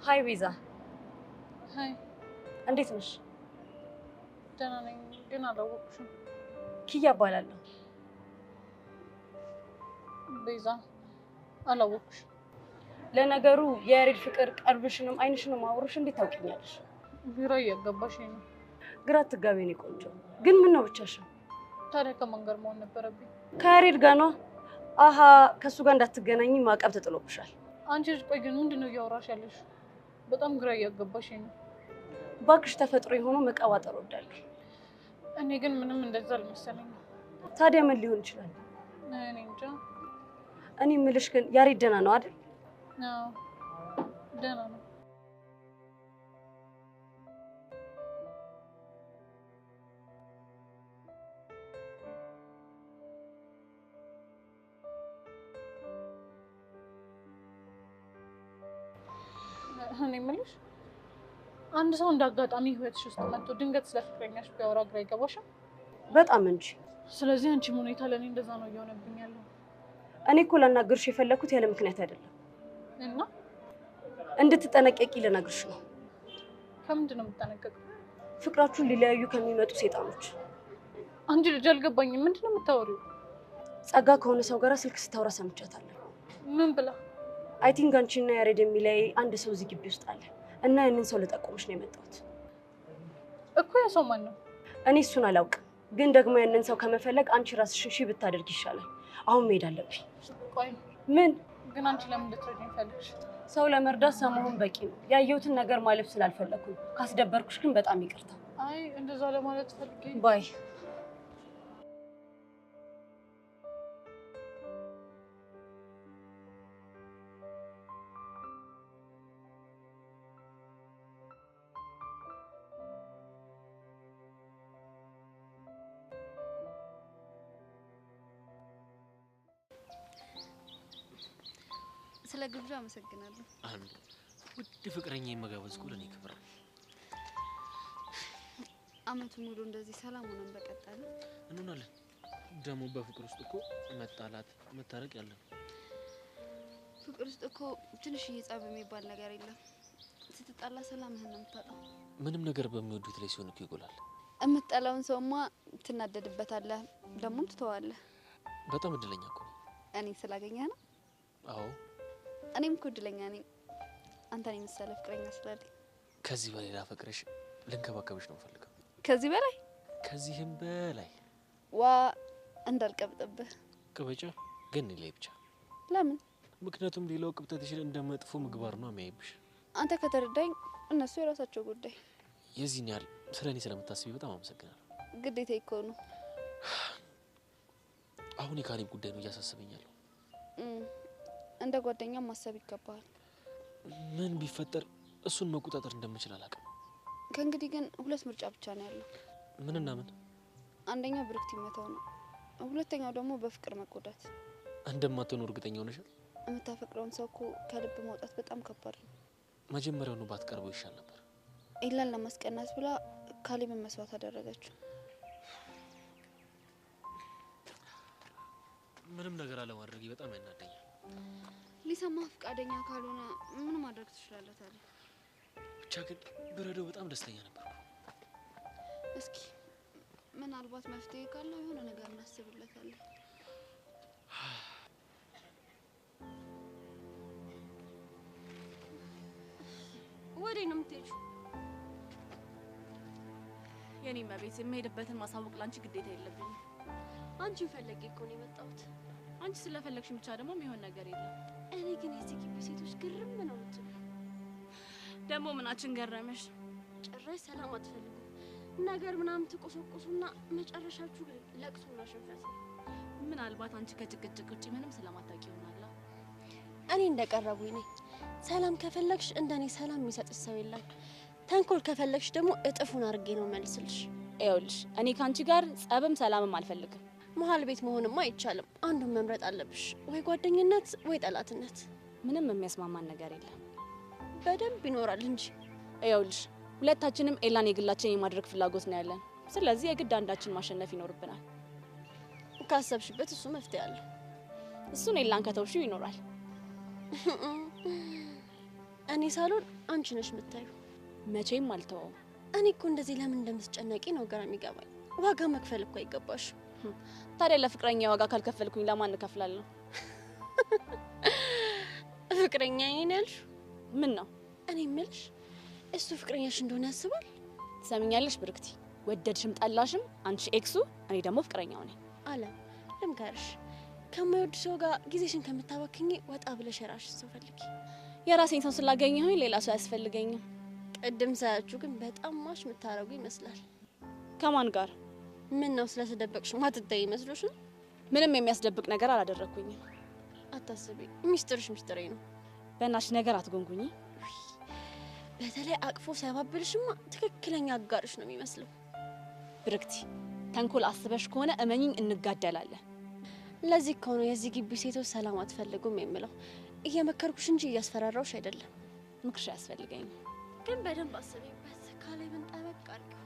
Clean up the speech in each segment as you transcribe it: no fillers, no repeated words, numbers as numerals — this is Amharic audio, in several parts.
ሃይ ቤዛ ሃይ እንዴት ነሽ? ደህና ነኝ ግን አላወቅሽም። ኪያ እባላለሁ። ቤዛ አላወቅሽም። ለነገሩ የያሬድ ፍቅር ቀርብሽንም አይንሽንም አውርሽ እንዴት ታውቂኛለሽ? ግራ እያጋባሽ ነው። ግራ አትጋቢ የኔ ቆንጆ። ግን ምን ነው ብቻሽን? ታዲያ ከማን ጋር መሆን ነበረብኝ? ከያሬድ ጋር ነው። አሃ ከሱ ጋር እንዳትገናኝ ማዕቀብ ተጥሎብሻል። አንቺ ልጅ ቆይ ግን ምንድነው እያወራሽ ያለሽ? በጣም ግራ እያጋባሽ ነው። ባክሽ ተፈጥሮ የሆነው መቀባጠር ወዳለሁ። እኔ ግን ምንም እንደዛ አልመሰለኝም። ታዲያ ምን ሊሆን ይችላል? እኔ እንጃ። እኔ የምልሽ ግን ያሬድ ደህና ነው አይደል? አዎ ደህና ነው። እኔ የምልሽ አንድ ሰው እንዳጋጣሚ ህይወትሽ ውስጥ መጥቶ ድንገት ስለፍቅረኛሽ ቢያወራ ግራ ይገባሻል? በጣም እንጂ። ስለዚህ አንቺም ሁኔታ ለኔ እንደዛ ነው እየሆነብኝ ያለው። እኔ እኮ ላናግርሽ የፈለኩት ያለ ምክንያት አይደለም። እና እንድትጠነቀቂ ልነግርሽ ነው። ከምንድን ነው የምትጠነቀቀው? ፍቅራችሁን ሊለያዩ ከሚመጡ ሴጣኖች። አንቺ ልጅ አልገባኝም። ምንድን ነው የምታወሪው? ጸጋ ከሆነ ሰው ጋር ስልክ ስታወራ ሰምቻታለሁ። ምን ብላ? አይ ቲንክ አንቺና ያሬድ የሚለያይ አንድ ሰው እዚህ ግቢ ውስጥ አለ እና ያንን ሰው ልጠቆምሽ ነው የመጣሁት። እኮ ያ ሰው ማን ነው? እኔ እሱን አላውቅም፣ ግን ደግሞ ያንን ሰው ከመፈለግ አንቺ ራስሽን ሺህ ብታደርግ ይሻላል። አሁን መሄድ አለብኝ። ቆይ ምን? ግን አንቺ ለምን ልትረጂኝ ፈልግሽ? ሰው ለመርዳት ሰው መሆን በቂ ነው። ያየሁትን ነገር ማለፍ ስላልፈለኩ ካስደበርኩሽ ግን በጣም ይቅርታ። አይ እንደዛ ለማለት ፈልጌ ባይ። ስለ ግብዣ አመሰግናለሁ። አንዱ ውድ ፍቅረኛዬ መጋበዝ እኮ ለኔ ክብር ነው። አመቱን ሙሉ እንደዚህ ሰላም ሆነን በቀጠለ እንሆናለን። ደግሞ በፍቅር ውስጥ እኮ መጣላት መታረቅ ያለ ነው። ፍቅር ውስጥ እኮ ትንሽዬ ጸብ የሚባል ነገር የለም። ስትጣላ ሰላምህን ነው የምታጣው። ምንም ነገር በሚወዱት ላይ ሲሆን እኮ ይጎላል። የምትጠላውን ሰውማ ትናደድበታለህ፣ ደሞም ትተዋለህ። በጣም እድለኛ እኮ እኔ ስላገኘህ ነው። አዎ እኔም እኮ እድለኛ ነኝ አንተን የመሰለ ፍቅረኛ ስላለኝ። ከዚህ በላይ ላፈቅርሽ ልንከባከብሽ ነው ፈልገው። ከዚህ በላይ? ከዚህም በላይ ዋ እንዳልቀብጥብህ። ቅበጫ ግን ላይ ብቻ። ለምን? ምክንያቱም ሌላው ቅብጠትሽን እንደመጥፎ ምግባር ነው የሚያይብሽ። አንተ ከተረዳኝ እነሱ የራሳቸው ጉዳይ። የዚህን ያህል ስለኔ ስለምታስቢ በጣም አመሰግናለሁ። ግዴታ እኮ ነው። አሁን የካሌብ ጉዳይ ነው እያሳሰበኛል። እንደ ጓደኛ ማሰብ ይገባል። ምን ቢፈጠር እሱን መቆጣጠር እንደምችል አላውቅም። ከእንግዲህ ግን ሁለት ምርጫ ብቻ ነው ያለው። ምንና ምን? አንደኛው ብርክት ይመታው ነው፣ ሁለተኛው ደግሞ በፍቅር መጎዳት። እንደማትሆን እርግጠኛ ሆነሻል? የምታፈቅረውን ሰው እኮ ከልብ ማውጣት በጣም ከባድ ነው። መጀመሪያውኑ ባትቀርበው ይሻል ነበር። ኢላን ለማስቀናት ብላ ካሌብን መስዋዕት አደረገችው። ምንም ነገር አለማድረግ በጣም ያናደኛል። ሊሰማ ፈቃደኛ ካልሆነ ምን ማድረግ ትችላለህ ታዲያ? ብቻ ግን ብረዶ በጣም ደስተኛ ነበር። እስኪ ምናልባት መፍትሄ ካለው የሆነ ነገር እናስብለታለን። ወዴት ነው የምትሄጂው? የኔ መቤት የምሄድበትን ማሳወቅ ላንቺ ግዴታ የለብኝም። አንቺን ፈለጌ እኮ ነው የመጣሁት። አንቺ ስለፈለግሽ ብቻ ደግሞ የሚሆን ነገር የለም። እኔ ግን የዚህ ግቢ ሴቶች ግርም ነው የምትሉኝ። ደግሞ ምናችን ገረመሽ? ጭራሽ ሰላም አትፈልጉ ነገር ምናምን ትቆሰቁሱና መጨረሻችሁ ለቅሶና ሽንፈት ነው። ምናልባት አንቺ ከጭቅጭቅ ውጪ ምንም ስለማታውቂ ይሆናል። እኔ እንደቀረቡኝ ነኝ። ሰላም ከፈለግሽ እንደኔ ሰላም የሚሰጥሽ ሰው የለም። ተንኮል ከፈለግሽ ደግሞ እጥፉን አድርጌ ነው መልስልሽ። ይኸውልሽ እኔ ካንቺ ጋር ጸብም ሰላምም አልፈልግም። መሀል ቤት መሆንማ አይቻልም። አንዱን መምረጥ አለብሽ፣ ወይ ጓደኝነት ወይ ጠላትነት። ምንም የሚያስማማን ነገር የለም። በደንብ ይኖራል እንጂ። ይኸውልሽ ሁለታችንም ኤላን የግላችን የማድረግ ፍላጎት ነው ያለን። ስለዚህ የግድ አንዳችን ማሸነፍ ይኖርብናል። ካሰብሽበት እሱ መፍትሄ አለ። እሱን ኤላን ከተውሽው ይኖራል። እኔ ሳሎን አንቺ ነሽ የምታዩ። መቼም አልተወውም። እኔ እኮ እንደዚህ ለምን እንደምትጨነቂ ነው ግራ የሚገባኝ። ዋጋ መክፈል እኮ አይገባሽም። ታዲያ ለፍቅረኛ ዋጋ ካልከፈልኩኝ ለማን እከፍላለሁ? ፍቅረኛ ነኝ ያልሽ? ምን ነው? እኔ የምልሽ እሱ ፍቅረኛሽ እንደሆነ ያስባል? ትሰሚኛለሽ ብርክቲ፣ ወደድሽም ጠላሽም አንቺ ኤክሱ፣ እኔ ደግሞ ፍቅረኛው ነኝ። አለ ልምከርሽ፣ ከማይወድ ሰው ጋር ጊዜሽን ከምታባክኝ ወጣ ብለሽ የራስሽ ሰው ፈልጊ። የራሴን ሰው ስላገኘሁኝ ሌላ ሰው አያስፈልገኝም። ቅድም ሳያችሁ ግን በጣም ማሽ የምታረጉ ይመስላል። ከማን ጋር? ምን ነው ስለተደበቅሽ ማትታይ ይመስሎሽ? ምንም የሚያስደብቅ ነገር አላደረኩኝም። አታስቢ፣ ሚስጥርሽ ሚስጥሬ ነው። በእናትሽ ነገር አትጎንጉኝ። በተለይ አቅፎ ሲያባብልሽማ ትክክለኛ አጋርሽ ነው የሚመስለው። ብርክቲ፣ ተንኮል አስበሽ ከሆነ እመኝኝ እንጋደላለን። ለዚህ ከሆነ የዚህ ግቢ ሴቶች ሰላም አትፈልጉም የምለው። እየመከርኩሽ እንጂ እያስፈራራውሽ አይደለም። ምክርሽ አያስፈልገኝም። ግን በደንብ አስቢበት። ካሌብን ጠበቅ አድርጊው።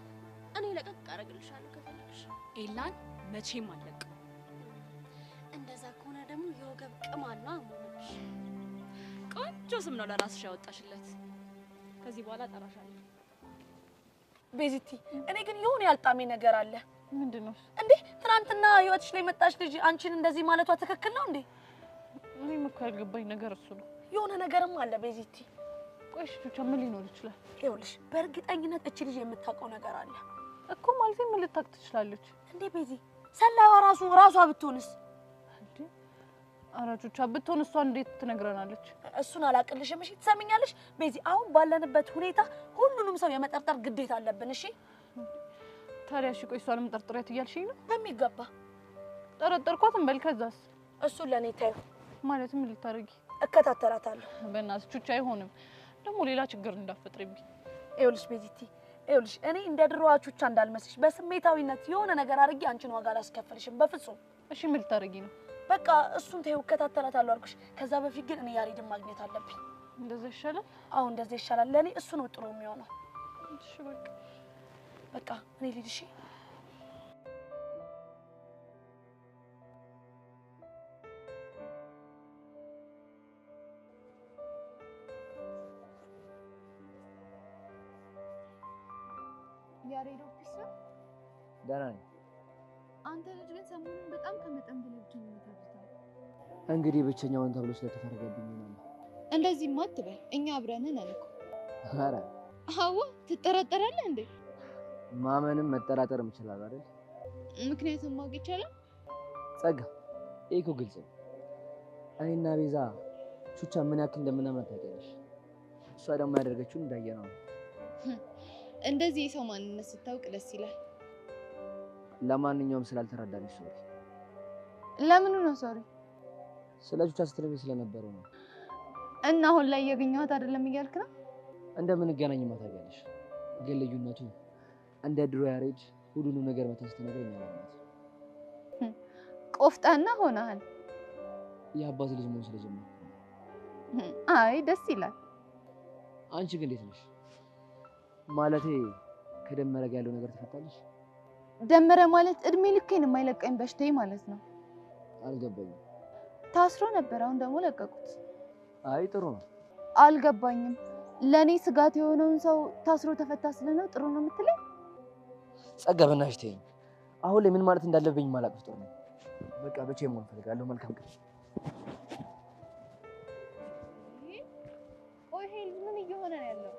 እኔ ለቀቅ አደርግልሻለሁ ከፈለግሽ። ኤላን መቼም አለቅም። እንደዛ ከሆነ ደግሞ የወገብ ቅማል ነው አሞነሽ። ቆንጆ ስም ነው ለራስሽ ያወጣሽለት። ከዚህ በኋላ ጠራሻለሁ። ቤዚቲ፣ እኔ ግን የሆነ ያልጣሜ ነገር አለ። ምንድነው? እንዴ ትናንትና ህይወትሽ ላይ መጣች ልጅ አንቺን እንደዚህ ማለቷ ትክክል ነው እንዴ? እኔም እኮ ያልገባኝ ነገር እሱ ነው። የሆነ ነገርም አለ ቤዚቲ። ቆይ ቹቻ ምን ሊኖር ይችላል? ይኸውልሽ በእርግጠኝነት እቺ ልጅ የምታውቀው ነገር አለ እኮ። ማለት ምን ልታውቅ ትችላለች እንዴ? ቤዚ ሰላይዋ ራሷ ብትሆንስ? እንዴ ኧረ ቹቻ ብትሆን እሷ እንዴት ትነግረናለች? እሱን አላቅልሽም። እሺ ትሰሚኛለሽ ቤዚ፣ አሁን ባለንበት ሁኔታ ሁሉንም ሰው የመጠርጠር ግዴታ አለብን። እሺ ታዲያ እሺ ቆይ እሷንም ጠርጥሪያት እያልሽኝ ነው? በሚገባ ጠረጠርኳት እንበል። ከዛስ? እሱን ለኔ ታዩ። ማለት ምን ልታረጊ? እከታተላታለሁ። በእናትሽ ቹቻ አይሆንም። ደግሞ ሌላ ችግር እንዳትፈጥሪብኝ። ይኸውልሽ ቤዚቲ፣ ይኸውልሽ እኔ እንደ ድሮዋ ቹቻ እንዳልመስልሽ በስሜታዊነት የሆነ ነገር አድርጌ አንቺን ዋጋ አላስከፍልሽም በፍጹም። እሺ ምን ልታረጊ ነው? በቃ እሱን ተይው፣ እከታተላታለሁ አልኩሽ። ከዛ በፊት ግን እኔ ያሬድን ማግኘት አለብኝ። እንደዛ ይሻላል? አዎ እንደዛ ይሻላል። ለኔ እሱ ነው ጥሩ የሚሆነው። እሺ በቃ እኔ ልሂድ። እሺ ያሬድ ኦፊስ ነው? ደህና ነኝ። አንተ ልጅ ግን ሰሞኑን በጣም ከመጠን በላይ ብቸኝነት አብዝተሃል። እንግዲህ ብቸኛውን ተብሎ ስለተፈረደብኝ ነው። እንደዚህማ አትበል፣ እኛ አብረን ነን እኮ። ኧረ አዎ፣ ትጠራጠራለህ እንዴ? ማመንም መጠራጠርም ይችላል አይደል? ምክንያቱም ማወቅ ይቻላል። ጸጋ፣ ይሄ እኮ ግልጽ ነው። እኔና ቤዛ ቹቻ ምን ያክል እንደምናምናት ታውቂያለሽ። እሷ ደግሞ ያደረገችውን እንዳየነው ነው። እንደዚህ የሰው ማንነት ስታውቅ ደስ ይላል። ለማንኛውም ስላልተረዳንሽ ሶሪ። ለምኑ ነው ሶሪ? ስለ ቹቻ ስትለኝ ስለነበረው ነው። እና አሁን ላይ ያገኘኋት አይደለም እያልክ ነው? እንደምንገናኝማ ታውቂያለሽ። ግን ልዩነቱ እንደ ድሮ ያሬድ ሁሉንም ነገር መተስተ ነገር ያለበት ቆፍጣና ሆነሃል። የአባት ልጅ መሆን ስለጀመርኩ። አይ ደስ ይላል። አንቺ ግን እንዴት ነሽ? ማለቴ ከደመረ ጋር ያለው ነገር ተፈታለሽ? ደመረ ማለት እድሜ ልኬን የማይለቀኝ በሽታዬ ማለት ነው። አልገባኝም። ታስሮ ነበር፣ አሁን ደግሞ ለቀቁት። አይ ጥሩ ነው። አልገባኝም። ለኔ ስጋት የሆነውን ሰው ታስሮ ተፈታ ስለነው ጥሩ ነው የምትለኝ? ጸጋ በእናትሽ ተይኝ። አሁን ላይ ምን ማለት እንዳለብኝ ማላቅ ፍጡር ነው። በቃ ብቻዬን መሆን እፈልጋለሁ። መልካም ቀን። ቆይ ይሄ ልጅ ምን እየሆነ ነው ያለው?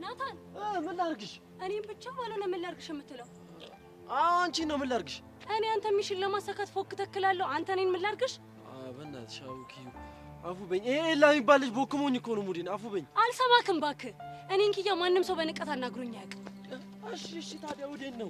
ናታን ምን ላድርግሽ? እኔም ብቻ ባልሆነ ምን ላድርግሽ የምትለው? አንቺ ነው ምን ላድርግሽ? እኔ አንተ ሚሽን ለማሳካት ፎክ ተክላለሁ። አንተ እኔን ምን ላድርግሽ? በእናትሽ አውኪው አፉ በኝ። ይሄ ኤላ የሚባል ልጅ ቦክሞኝ እኮ ነው ሙዲን። አፉ በኝ። አልሰማክም እባክህ። እኔን ኪያ ማንም ሰው በንቀት አናግሮኝ አያውቅም። እሺ ታዲያ ወዴት ነው?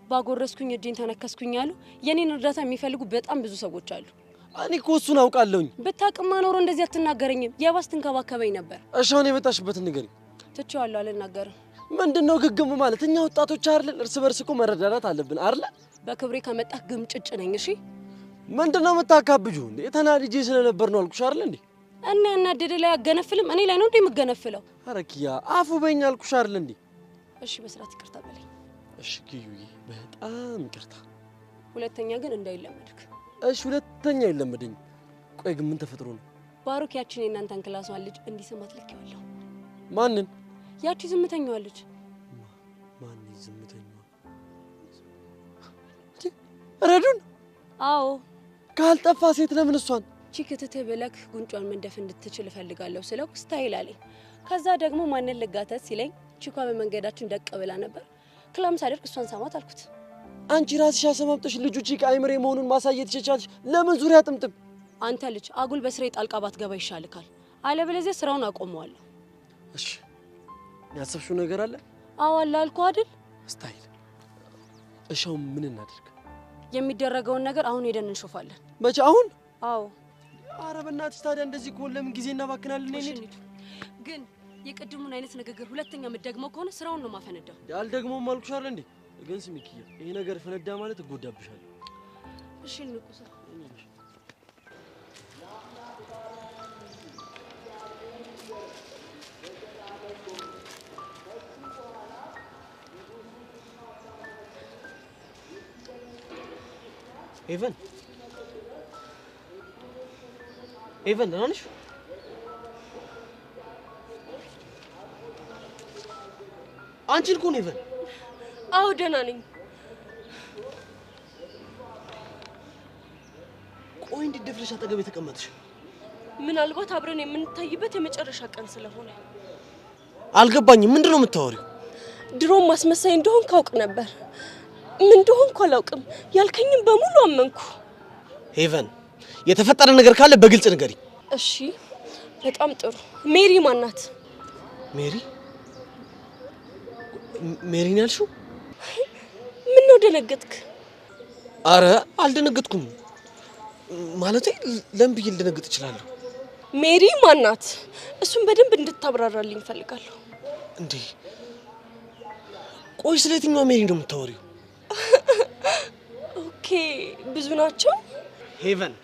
ባጎረስኩኝ እጄን ተነከስኩኝ አሉ። የኔን እርዳታ የሚፈልጉ በጣም ብዙ ሰዎች አሉ። እኔ እኮ እሱን አውቃለሁኝ። ብታውቅማ ኖሮ እንደዚህ አትናገረኝም። የባስ ትንከባከበኝ ነበር። እሺ አሁን የመጣሽበትን ንገሪኝ። ትቼዋለሁ፣ አልናገርም። ምንድነው ግግም ማለት? እኛ ወጣቶች አይደል? እርስ በርስ እኮ መረዳዳት አለብን አይደል? በክብሬ ከመጣህ ግምጭጭ ነኝ። እሺ ምንድነው የምታካብጁ እንዴ? ተናድጄ ስለነበር ነው አልኩሽ አይደል እንዴ? እና ያናደደ ላይ አገነፍልም። እኔ ላይ ነው እንዴ የምገነፍለው? ኧረ ኪያ አፉ በኝ አልኩሽ አይደል እንዴ? እሺ በስርዓት ይቅርታ በለኝ። እሺ ኪዩዬ በጣም ይቅርታ። ሁለተኛ ግን እንዳይለመድክ። እሺ ሁለተኛ አይለመደኝ። ቆይ ግን ምን ተፈጥሮ ነው? ባሩክ ያቺን የእናንተን ክላሷን ልጅ እንዲሰማት ልኬዋለሁ። ማንን? ያቺ ዝምተኛዋ ልጅ። ማን ዝምተኛዋ? ረዱን? አዎ ካልጠፋ ሴት ለምን እሷን ቺክትት ብለክ ጉንጯን መንደፍ እንድትችል እፈልጋለሁ ስለው ስታይል አለኝ። ከዛ ደግሞ ማንን ልጋተት ሲለኝ ቺኳ በመንገዳችን ደቅ ብላ ነበር። ክላም ሳደርግ እሷን ሳማት አልኩት። አንቺ ራስሽ አሰማምጠሽ ልጁ ቺክ አይምሬ መሆኑን ማሳየት ይቻልሽ። ለምን ዙሪያ ጥምጥም? አንተ ልጅ አጉል በስሬ ጣልቃ ባትገባ ይሻልካል። አለበለዚያ ስራውን አቆመዋለሁ። እሺ ያሰብሽው ነገር አለ? አዎ አለ አልኩህ አይደል? ስታይል። እሺ አሁን ምን እናድርግ? የሚደረገውን ነገር አሁን ሄደን እንሾፋለን። መቼ? አሁን? አዎ። ኧረ በእናትሽ ታዲያ እንደዚህ ከሆነ ለምን ጊዜ እናባክናለን? እኔ ግን የቅድሙን አይነት ንግግር ሁለተኛ የምትደግመው ከሆነ ስራውን ነው ማፈነዳው። ያልደግሞም አልኩሽ አይደል እንዴ? ግን ስሚ ኪያ፣ ይሄ ነገር ፈነዳ ማለት እጎዳብሻለሁ። እሺ ንቁሳ ኤቨን ደህና ነሽ? አንቺን እኮ ነው ኤቨን። አዎ ደህና ነኝ። ቆይ እንዴት ደፍረሽ አጠገብ የተቀመጥሽ? ምናልባት አብረን የምንታይበት የመጨረሻ ቀን ስለሆነ። አልገባኝም። ምንድነው የምታወሪው? ድሮም ማስመሳይ እንደሆን ካውቅ ነበር። ምን እንደሆንኩ አላውቅም። ያልከኝም በሙሉ አመንኩ። ሄቨን፣ የተፈጠረ ነገር ካለ በግልጽ ንገሪ። እሺ በጣም ጥሩ። ሜሪ ማናት? ሜሪ ነው ያልሽው? ምን ነው ደነገጥክ? አረ አልደነገጥኩም። ማለቴ ለምን ብዬ ልደነግጥ እችላለሁ? ሜሪ ማናት? እሱን በደንብ እንድታብራራልኝ ፈልጋለሁ። እንዴ ቆይ ስለ የትኛው ሜሪ ነው የምታወሪው? ኦኬ ብዙ ናቸው። ሄቨን፣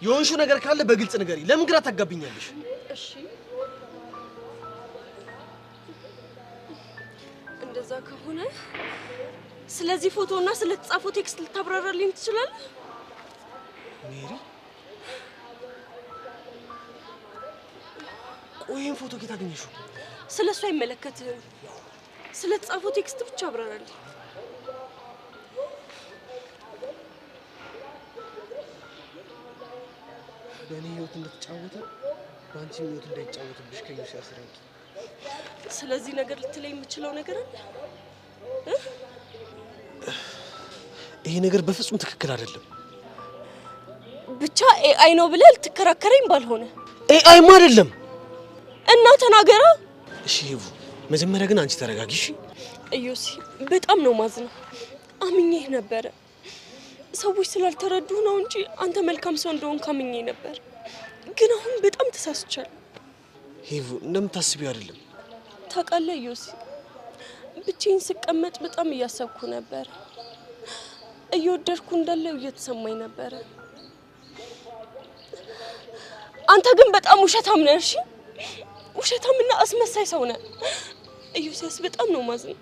የሆንሽው ነገር ካለ በግልጽ ንገሪ። ለምን ግራ ታጋብኛለሽ? እሺ እንደዛ ከሆነ ስለዚህ ፎቶና ስለተጻፈው ቴክስት ልታብራራልኝ ትችላለህ? ሜሪ፣ ቆይ ይሄን ፎቶ ከየት አገኘሽው? ስለሱ አይመለከትህም። ስለተጻፈው ቴክስት ብቻ አብራራልኝ። በእኔ ህይወት እንደተጫወተ በአንቺ ህይወት እንዳይጫወትብሽ ከዩሲ አስራቂ። ስለዚህ ነገር ልትለኝ የምችለው ነገር አለ? ይሄ ነገር በፍጹም ትክክል አይደለም። ብቻ ኤአይ ነው ብለህ ልትከራከረኝ ባልሆነ። ኤአይማ አይደለም እና ተናገራ። እሺ ሄቡ፣ መጀመሪያ ግን አንቺ ተረጋጊ። እሺ እዩሲ፣ በጣም ነው ማዝነው። አምኜህ ነበረ። ሰዎች ስላልተረዱ ነው እንጂ አንተ መልካም ሰው እንደሆን ካምኜ ነበር። ግን አሁን በጣም ተሳስቻለሁ። ሄቡ፣ እንደምታስቢው አይደለም። ታውቃለህ እዩሲ፣ ብቻዬን ስቀመጥ በጣም እያሰብኩ ነበር። እየወደድኩ እንዳለው እየተሰማኝ ነበረ። አንተ ግን በጣም ውሸታም ነህ። እሺ ውሸታምና አስመሳይ ሰው ነህ። እዩሲያስ፣ በጣም ነው ማዝነው።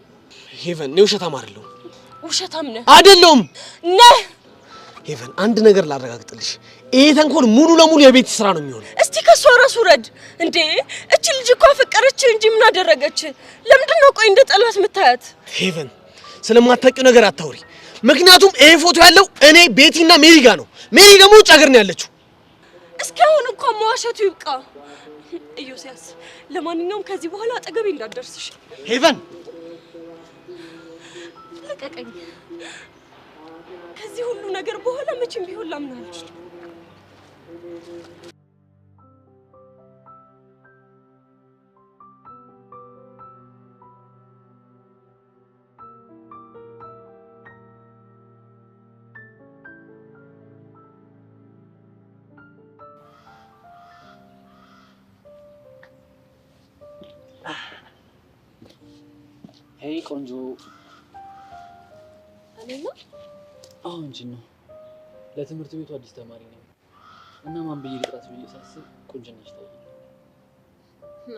ሄቨን፣ እኔ ውሸታም አይደለሁም። ውሸታም ነህ። አይደለሁም ነህ። ሄቨን፣ አንድ ነገር ላረጋግጥልሽ፣ ይሄ ተንኮል ሙሉ ለሙሉ የቤት ስራ ነው የሚሆነው። እስቲ ከሷ ራሱ ረድ እንዴ! እቺ ልጅ እኮ አፈቀረች እንጂ ምን አደረገች? ለምንድን ነው ቆይ እንደ ጠላት የምታያት? ሄቨን፣ ስለማታውቂው ነገር አታውሪ። ምክንያቱም ይሄ ፎቶ ያለው እኔ ቤቲና ሜሪ ጋር ነው። ሜሪ ደግሞ ውጭ ሀገር ነው ያለችው። እስኪ አሁን እንኳን መዋሸቱ ይብቃ። ኢዮስያስ ለማንኛውም ከዚህ በኋላ አጠገቤ እንዳትደርስሽ። ሄቨን ልቀቀኝ። ከዚህ ሁሉ ነገር በኋላ መቼም ቢሆን ላምንህ አልችልም። ሄይ ቆንጆ እኔማ አሁን እንጂ ነው ለትምህርት ቤቱ አዲስ ተማሪ ነኝ እና ማን ብዬ ልጥራት ብዬ ሳስብ ቁንጅናሽ ታየኝ።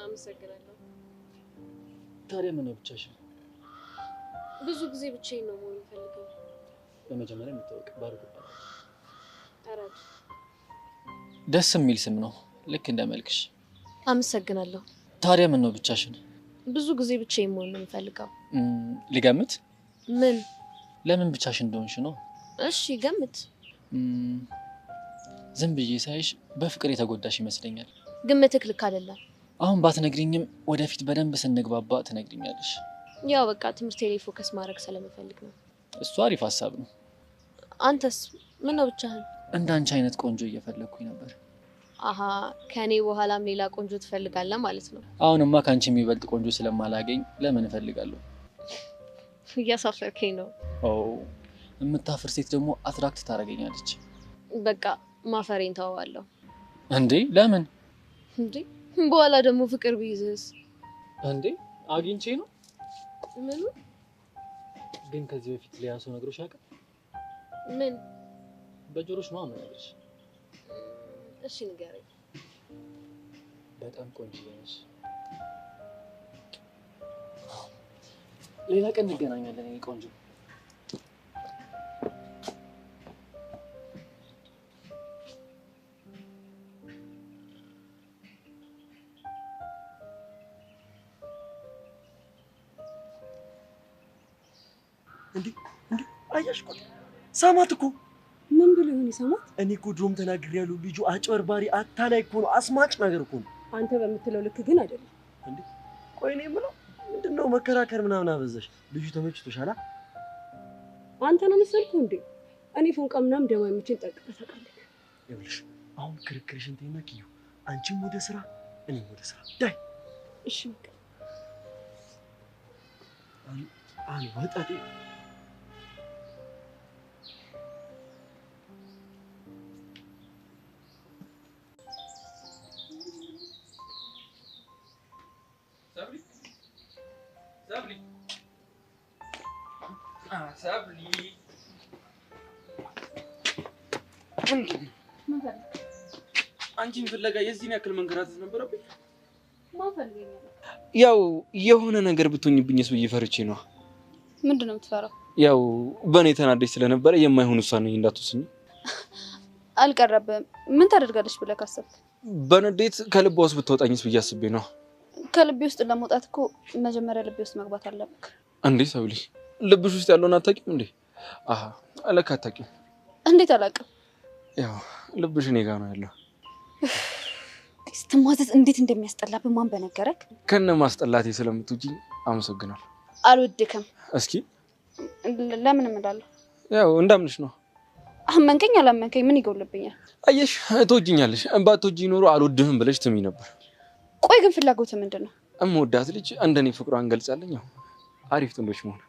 አመሰግናለሁ። ታዲያ ምን ነው ብቻሽን? ብዙ ጊዜ ብቻዬን ነው መሆን የምፈልገው። በመጀመሪያ የምታወቅ ባሩክ ይባላል። አራድ ደስ የሚል ስም ነው፣ ልክ እንደ መልክሽ። አመሰግናለሁ። ታዲያ ምን ነው ብቻሽን? ብዙ ጊዜ ብቻዬን መሆን ነው የምፈልገው። ልገምት? ምን? ለምን ብቻሽን እንደሆንሽ ነው? እሺ ገምት። ዝም ብዬ ሳይሽ በፍቅር የተጎዳሽ ይመስለኛል። ግምትህ ልክ አይደለም። አሁን ባትነግሪኝም ወደፊት በደንብ ስንግባባ ትነግሪኛለሽ። ያው በቃ ትምህርቴ ላይ ፎከስ ማድረግ ስለምፈልግ ነው። እሱ አሪፍ ሀሳብ ነው። አንተስ ምን ነው ብቻህን? እንዳንቺ አይነት ቆንጆ እየፈለግኩኝ ነበር። አሃ ከኔ በኋላም ሌላ ቆንጆ ትፈልጋለህ ማለት ነው? አሁንማ ካንቺ የሚበልጥ ቆንጆ ስለማላገኝ ለምን እፈልጋለሁ? እያሳፈርከኝ ነው። ኦ የምታፍር ሴት ደግሞ አትራክት ታደርገኛለች። በቃ ማፈሬን ተዋዋለሁ። እንዴ ለምን? እንዴ በኋላ ደግሞ ፍቅር ቢይዝስ? እንዴ አግኝቼ ነው። ምን? ግን ከዚህ በፊት ሊያሶ ነግሮሽ ያውቃል? ምን? በጆሮሽ ነው አመናለሽ። እሺ ንገረኝ። በጣም ቆንጆ ነሽ። ሌላ ቀን እንገናኛለን እኔ ቆንጆ። እንዴ አያሽ እኮ ሰማት እኮ። ምን ብሎ ይሆን ይሰማት? እኔ እኮ ድሮም ተናግሬያለሁ። ልጁ አጭበርባሪ አታላይ እኮ ነው፣ አስማጭ ነገር እኮ ነው። አንተ በምትለው ልክ ግን አይደለም። እንዴ ቆይ እኔ የምለው ምንድነው መከራከር ምናምን አበዛሽ? ልጁ ተመችቶሻል? አንተ ነው መሰልኩ እንዴ? እኔ ፎንቃ ምናምን ደማ የምችን ጠቅቀህ ታውቃለህ? ይኸውልሽ አሁን ክርክርሽን ተይና ኪዩ፣ አንቺም ወደ ስራ እኔም ወደ ስራ ዳይ። እሺ በቃ ወጣቴ ሰብሊ አንቺን ፍለጋ የዚህን ያክል መንከራተት ነበረብኝ? ያው የሆነ ነገር ብትሆኝብኝስ ብዬ ፈርቼ ነው። ምንድን ነው የምትፈራው? ያው በእኔ ተናደሽ ስለነበረ የማይሆን ውሳኔ እንዳትወስኝ። አልቀረብም። ምን ታደርጋለች ብለህ ካሰብክ? በንዴት ከልቧ ውስጥ ብትወጣኝስ ብዬ አስቤ ነው። ከልቤ ውስጥ ለመውጣት እኮ መጀመሪያ ልቤ ውስጥ መግባት አለብህ። እንዴ ሰብሊ፣ ልብሽ ውስጥ ያለውን አታውቂም እንዴ? አሃ አለካ አታውቂም። እንዴት አላውቅም? ያው ልብሽ እኔ ጋር ነው ያለው። ስትማዘዝ እንዴት እንደሚያስጠላብህ ማን በነገረክ? ከነ ማስጠላቴ ስለምትውጪኝ አመሰግናለሁ። አልወድክም። እስኪ ለምን እምላለሁ? ያው እንዳምንሽ ነው። አመንከኝ አላመንከኝ ምን ይጎልብኛል? አየሽ ትወጂኛለሽ። ባትወጂኝ ኖሮ አልወድህም ብለሽ ትምኝ ነበር። ቆይ ግን ፍላጎትህ ምንድን ነው? እምወዳት ልጅ እንደኔ ፍቅሯን ገልጻለኝ። ያው አሪፍ ጥንዶች መሆን።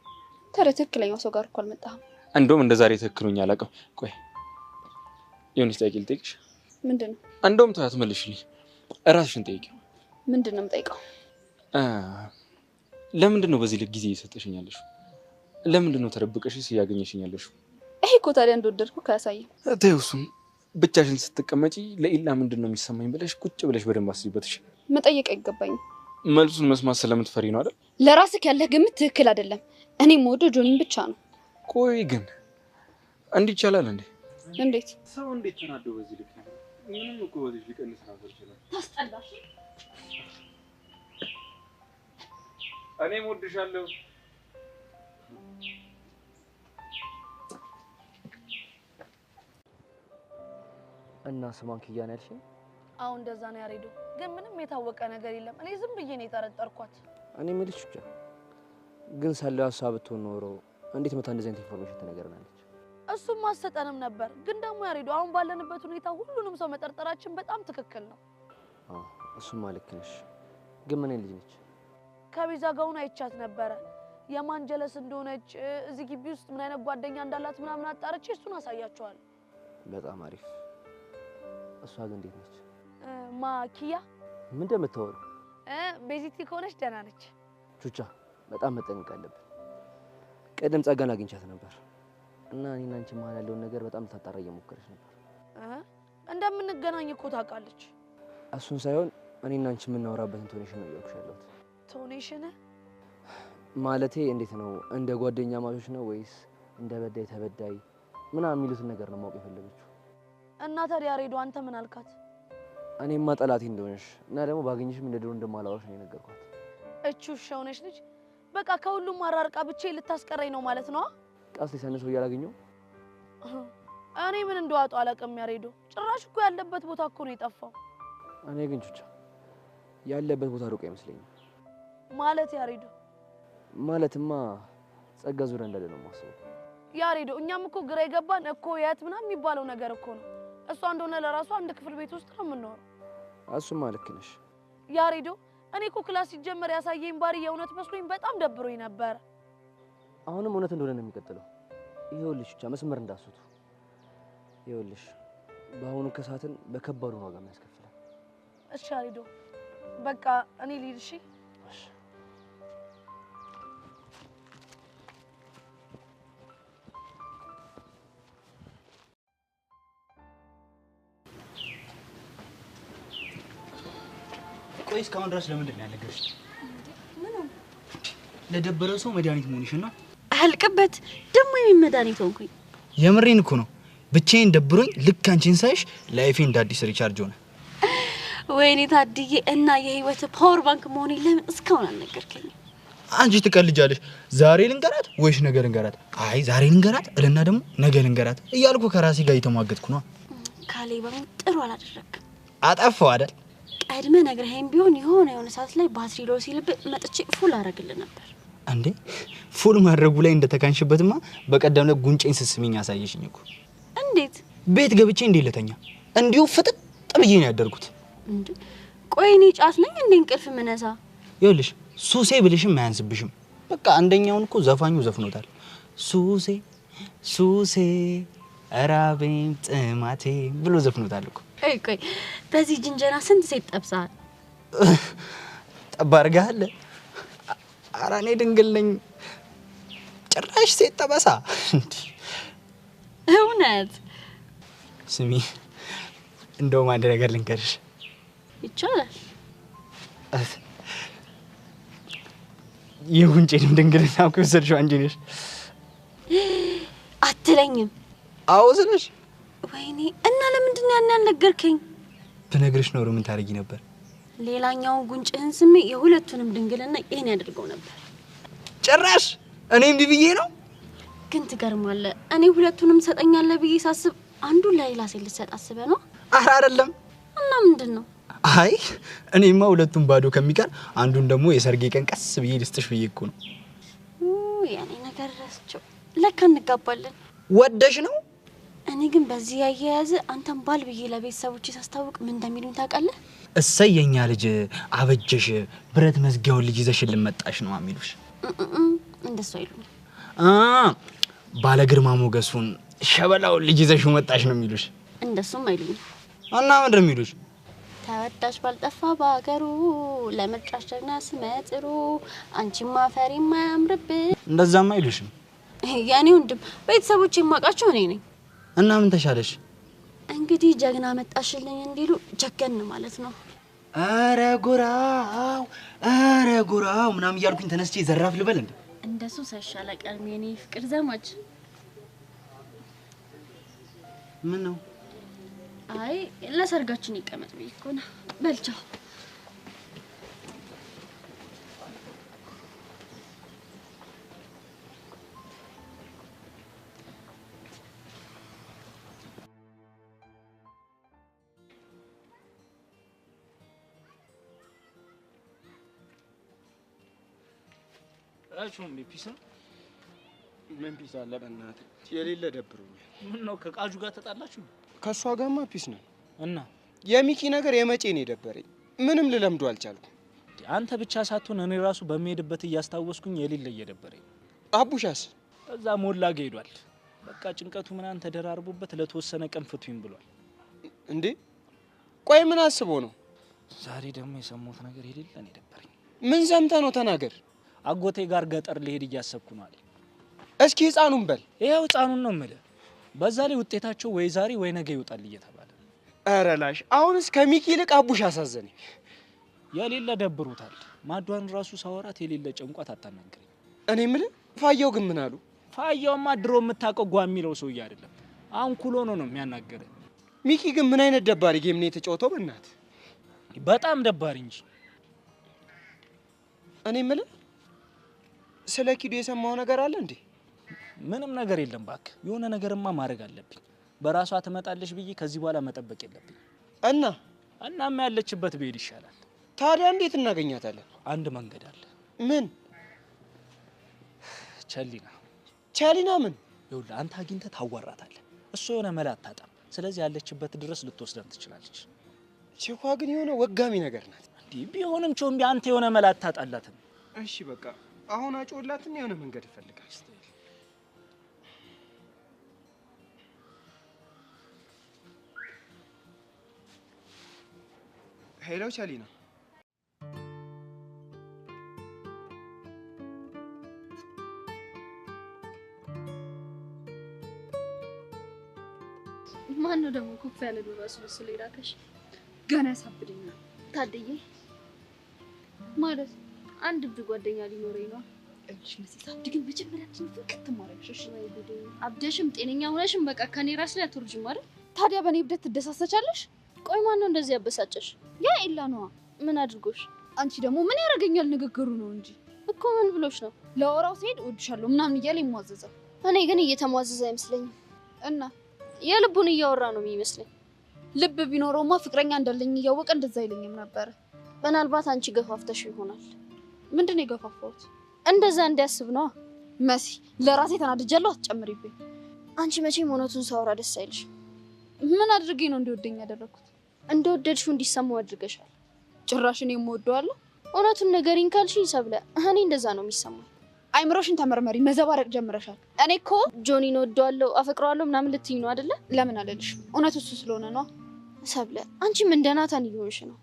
ታዲያ ትክክለኛው ሰው ጋር እኮ አልመጣህም። እንደውም እንደዛሬ ትክክሉኝ አላውቅም። ቆይ የሆነች ጥያቄ ልጠይቅሽ። ምንድን ነው? እንደውም ተያት መልሽልኝ። እራስሽን ጠይቂው። ምንድን ነው የምጠይቀው? ለምንድን ነው በዚህ ልክ ጊዜ እየሰጠሽኛለሽ? ለምንድን ነው ተደብቀሽስ እያገኘሽኛለሽ? ይሄ እኮ ታዲያ እንደወደድኩ ካያሳየም። ተይው እሱን። ብቻሽን ስትቀመጪ ለኢላ ምንድን ነው የሚሰማኝ ብለሽ ቁጭ ብለሽ በደንብ አስቢበትሽ። መጠየቅ አይገባኝም። መልሱን መስማት ስለምትፈሪ ነው አይደል? ለራስህ ያለህ ግምት ትክክል አይደለም። እኔ የምወደው ጆኒን ብቻ ነው። ቆይ ግን እንዲህ ይቻላል እንዴ? እንዴት? ሰው እንዴት ተናዶ በዚህ ልክ ነው? ምንም እኮ በዚህ ሊቀንስ ነበር ይችላል። ታስጠላሽ። እኔም እወድሻለሁ። እና ስሟን ኪያ ነው ያልሽኝ? አሁን እንደዛ ነው ያሬዶ። ግን ምንም የታወቀ ነገር የለም። እኔ ዝም ብዬ ነው የጠረጠርኳት። እኔ የምልሽ ብቻ ግን ሳለው ሀሳብ ብትሆን ኖሮ እንዴት መታ እንደዚህ አይነት ኢንፎርሜሽን ትነግረናለች? እሱም ማሰጠንም ነበር። ግን ደግሞ ያሬዶ አሁን ባለንበት ሁኔታ ሁሉንም ሰው መጠርጠራችን በጣም ትክክል ነው። አዎ እሱማ ልክ ነሽ። ግን ምን ልጅ ነች? ከቤዛ ጋር ሆና አይቻት ነበረ። የማን ጀለስ እንደሆነች እዚህ ግቢ ውስጥ ምን አይነት ጓደኛ እንዳላት ምናምን አጣርቼ እሱን አሳያቸዋለሁ። በጣም አሪፍ። እሷ ግን እንዴት ነች? ማኪያ ምን እንደምታወሩ? ቤዚቲ ከሆነች ደህና ነች። ቹቻ በጣም መጠንቀቅ አለብን። ቀደም ጸጋን አግኝቻት ነበር እና እኔና አንቺ መሀል ያለውን ነገር በጣም ታጣራ እየሞከረች ነበር። እንደምንገናኝ እኮ ታውቃለች። እሱን ሳይሆን እኔና አንቺ የምናወራበትን ቶኔሽን ነው እያልኩሽ ያለሁት። ቶኔሽን ማለቴ እንዴት ነው? እንደ ጓደኛ ማቾች ነው ወይስ እንደ በዳይ ተበዳይ ምናምን የሚሉትን ነገር ነው ማወቅ የፈለገችው። እና ታዲያ ያሬዶ አንተ ምን አልካት? እኔማ ጠላቴ እንደሆነሽ እና ደግሞ ባገኝሽም እንደ ድሮ እንደማላወራሽ ነው የነገርኳት። እቹ ሻውነሽ ልጅ በቃ ከሁሉም አራርቃ ብቻ ልታስቀረኝ ነው ማለት ነው። ቃስ ሊሰነሰው እያላገኘው እኔ ምን እንደዋጡ አላውቅም። ያሬዶ ጭራሽ እኮ ያለበት ቦታ እኮ ነው የጠፋው። እኔ ግን ቹቻ ያለበት ቦታ ሩቅ አይመስለኝም። ማለት ያሬዶ ማለትማ ጸጋ ዙሪያ እንዳለ ነው የማስበው። ያሬዶ እኛም እኮ ግራ የገባን እኮ የት ምናምን የሚባለው ነገር እኮ ነው። እሷ እንደሆነ ለራሷ አንድ ክፍል ቤት ውስጥ ነው የምንኖረው። እሱማ ልክ ነሽ ያሬዶ። እኔ እኮ ክላስ ሲጀመር ያሳየኝ ባሪ የእውነት መስሎኝ በጣም ደብሮኝ ነበር። አሁንም እውነት እንደሆነ ነው የሚቀጥለው። ይኸውልሽ ቹቻ መስመር እንዳስቱ። ይኸውልሽ በአሁኑ ከሳትን በከባዱ ዋጋ የሚያስከፍላል። እሺ ያሬዶ በቃ እኔ ልሂድ። እሺ ቆይ እስካሁን ድረስ ለምንድን ነው ያልነገርሽ? ለደበረው ሰው መድኃኒት መሆንሽና አልቅበት ደሞ የምን መድኃኒት ሆንኩኝ? የምሬን እኮ ነው። ብቻዬን ደብሮኝ ልክ አንቺን ሳይሽ ላይፌ እንደ አዲስ ሪቻርጅ ሆነ። ወይኔ ታድዬ እና የህይወት ፓወር ባንክ መሆኔ ለምን እስካሁን አልነገርከኝም? አንቺ ትቀልጃለሽ። ዛሬ ልንገራት ወይስ ነገ ልንገራት? አይ ዛሬ ልንገራት እልና ደግሞ ነገ ልንገራት እያልኩ ከራሴ ጋር እየተሟገትኩ ነው። ካሌብ ጥሩ አላደረክም። አጠፋው አይደል? ቀድመ ነግረኸኝ ቢሆን የሆነ ሰዓት ላይ ባትሪ ሎ ሲልብ መጥቼ ፉል አረግልህ ነበር። እንዴ ፉል ማድረጉ ላይ እንደተካንሽበትማ በቀደም ዕለት ጉንጬን ስስሚኝ አሳየሽኝ እኮ። እንዴት? ቤት ገብቼ እንዴ ለተኛ እንዲሁ ፍጥጥ ብዬ ነው ያደርኩት። እንዴ ቆይ እኔ ጫት ነኝ እንዴ እንቅልፍ ምነሳ? ይኸውልሽ ሱሴ ብልሽም አያንስብሽም። በቃ አንደኛውን እኮ ዘፋኙ ዘፍኖታል። ሱሴ ሱሴ ራቤም ጥማቴ ብሎ ዘፍኖታል እኮ። ቆይ በዚህ ጅንጀና ስንት ሴት ጠብሳል? ጠባርጋለ ኧረ እኔ ድንግል ነኝ። ጭራሽ ሴት ጠበሳ እንዴ? እውነት? ስሚ እንደውም አንድ ነገር ልንገርሽ። ይቻላል? የጉንጬንም ድንግልና እኮ የወሰድሽው አንቺ ነሽ። አትለኝም? አዎ ስልሽ። ወይኔ እና ለምንድን ነው ያን ያልነገርከኝ? ብነግርሽ ኖሮ ምን ታረጊ ነበር? ሌላኛውን ጉንጭህን ስሜ የሁለቱንም ድንግልና ይሄን ያደርገው ነበር። ጭራሽ እኔም ቢብዬ ነው። ግን ትገርማለህ። እኔ ሁለቱንም ሰጠኛለህ ብዬ ሳስብ አንዱን ለሌላ ሴት ልሰጥ አስበህ ነው? ኧረ አይደለም። እና ምንድን ነው? አይ እኔማ ሁለቱም ባዶ ከሚቀር አንዱን ደግሞ የሰርጌ ቀን ቀስ ብዬ ልስጥሽ ብዬ እኮ ነው። ያኔ ነገር ረስቸው። ለካ እንጋባለን። ወደሽ ነው? እኔ ግን በዚህ ያያያዘ አንተን ባል ብዬ ለቤተሰቦቼ ሳስታውቅ ምን እንደሚሉኝ ታውቃለህ? እሰይ የኛ ልጅ አበጀሽ፣ ብረት መዝጊያውን ልጅ ይዘሽልን መጣሽ ነው የሚሉሽ። እንደሱ አይሉኝ። ባለ ግርማ ሞገሱን ሸበላውን ልጅ ይዘሽው መጣሽ ነው የሚሉሽ። እንደሱም አይሉኝ። እና ምንድን ነው የሚሉሽ? ተወዳጅ ባልጠፋ በሀገሩ ለምርጫሽ ጀግና ስመጥሩ አንቺማ ፈሪ ማያምርብህ። እንደዛም አይሉሽም? ያኔ ወንድም ቤተሰቦቼ የማውቃቸው እኔ ነኝ። እና ምን ተሻለሽ? እንግዲህ ጀግና መጣሽልኝ እንዲሉ ጀገን ማለት ነው። አረ ጎራው ምናምን እያልኩኝ ተነስቼ ዘራፍ ልበል እንዴ? እንደሱ ሳይሻል ቀርሜ እኔ ፍቅር ዘማች። ምን ነው? አይ ለሰርጋችን ይቀመጥ ብዬ እኮ ነው። በልቻው አላችሁም ፒስ ነው? ምን ፒስ አለ በእናትህ? የሌለ ደብሮኛል። ምን ነው ከቃጁ ጋር ተጣላችሁ? ከሷ ጋርማ ፒስ ነን እና የሚኪ ነገር የመቼ ነው የደበረኝ? ምንም ልለምዶ አልቻልኩም። አንተ ብቻ ሳትሆን እኔ ራሱ በሚሄድበት እያስታወስኩኝ የሌለ እየደበረኝ። አቡሻስ እዛ ሞላ ሄዷል። በቃ ጭንቀቱ ምናምን ተደራርቦበት ለተወሰነ ቀን ፍቱኝ ብሏል። እንዴ ቆይ ምን አስቦ ነው? ዛሬ ደግሞ የሰማሁት ነገር የሌለ ነው የደበረኝ። ምን ሰምተህ ነው? ተናገር። አጎቴ ጋር ገጠር ልሄድ እያሰብኩ ነው አለኝ። እስኪ ህፃኑን በል። ይሄው ህፃኑን ነው የምልህ። በዛ ላይ ውጤታቸው ወይ ዛሬ ወይ ነገ ይወጣል እየተባለ። ኧረ ላሽ አሁንስ ከሚኪ ይልቅ አቡሽ አሳዘነኝ። የሌለ ደብሮታል። ማዷን ራሱ ሳወራት የሌለ ጨንቋት አታናግረኝ። እኔ የምልህ ፋየው ግን ምን አሉ? ፋየውማ ድሮ የምታውቀው ጓ የሚለው ሰውዬ አይደለም። አሁን ኩሎ ነው የሚያናገረኝ። ሚኪ ግን ምን አይነት ደባሪ ጌም ነው የተጫወተው? በእናትህ በጣም ደባሪ እንጂ። እኔ የምልህ ስለ ኪዱ የሰማው ነገር አለ እንዴ? ምንም ነገር የለም እባክህ። የሆነ ነገርማ ማድረግ አለብኝ። በራሷ ትመጣለች ብዬ ከዚህ በኋላ መጠበቅ የለብኝ። እናማ ያለችበት ብሄድ ይሻላል። ታዲያ እንዴት እናገኛታለን? አንድ መንገድ አለ። ምን? ቸሊና ምን? ይኸውልህ አንተ አግኝተህ ታዋራታለህ። እሱ የሆነ መላ አታጣም። ስለዚህ ያለችበት ድረስ ልትወስደን ትችላለች። ቺኳ ግን የሆነ ወጋሚ ነገር ናት። እንዴ ቢሆንም ቾምቢ አንተ የሆነ መላ አታጣላትም። እሺ በቃ አሁን አጮላትን የሆነ መንገድ ይፈልጋል። ሄሎ ቸሊና። ማን ነው ደግሞ ኩፍ ያለ ዱር አስመስሎ ይላከሽ? ገና ያሳብደኛል። ታድዬ ማለት አንድ ብድ ጓደኛ ሊኖረኝ ነው። እሺ መሲ ሳብድ ግን መጀመሪያችን ፍቅት ማረግሽ። እሺ ወይ ጉዴ! አብደሽም ጤነኛ ሆነሽም በቃ ከኔ ራስ ላይ አትወርጂም አይደል? ታዲያ በኔ ብደት ትደሳሰቻለሽ? ቆይ ማን ነው እንደዚህ ያበሳጨሽ? ያ ኤላ ነዋ። ምን አድርጎሽ? አንቺ ደግሞ ምን ያረጋኛል ንግግሩ ነው እንጂ እኮ ምን ብሎሽ ነው? ለወራው ሲሄድ እወድሻለሁ ምናምን እያለ ይሟዘዛል። እኔ ግን እየተሟዘዘ አይመስለኝም። እና የልቡን እያወራ ነው የሚመስለኝ። ልብ ቢኖረውማ ፍቅረኛ እንዳለኝ እያወቀ እንደዛ አይለኝም ነበር። ምናልባት አንቺ ገፋፍተሽ ይሆናል። ምንድነው የገፋፋሁት? እንደዛ እንዲያስብ ነው። መሲ ለራሴ ተናድጃለሁ፣ አትጨምሪብኝ። አንቺ መቼም እውነቱን ሳወራ ደስ አይልሽ። ምን አድርጌ ነው እንዲወደኝ ያደረኩት? እንደወደድሽው እንዲሰማው አድርገሻል። ጭራሽ እኔ የምወደዋለሁ። እውነቱን ንገሪኝ ካልሽኝ ሰብለ፣ እኔ እንደዛ ነው የሚሰማኝ። አይምሮሽን ተመርመሪ፣ መዘባረቅ ጀምረሻል። እኔ እኮ ጆኒን እወደዋለሁ፣ አፈቅረዋለሁ ምናምን ልትይኝ ነው አይደለ? ለምን አለልሽ? እውነቱ እሱ ስለሆነ ነው። ሰብለ፣ አንቺም እንደ ናታን እየሆንሽ ነው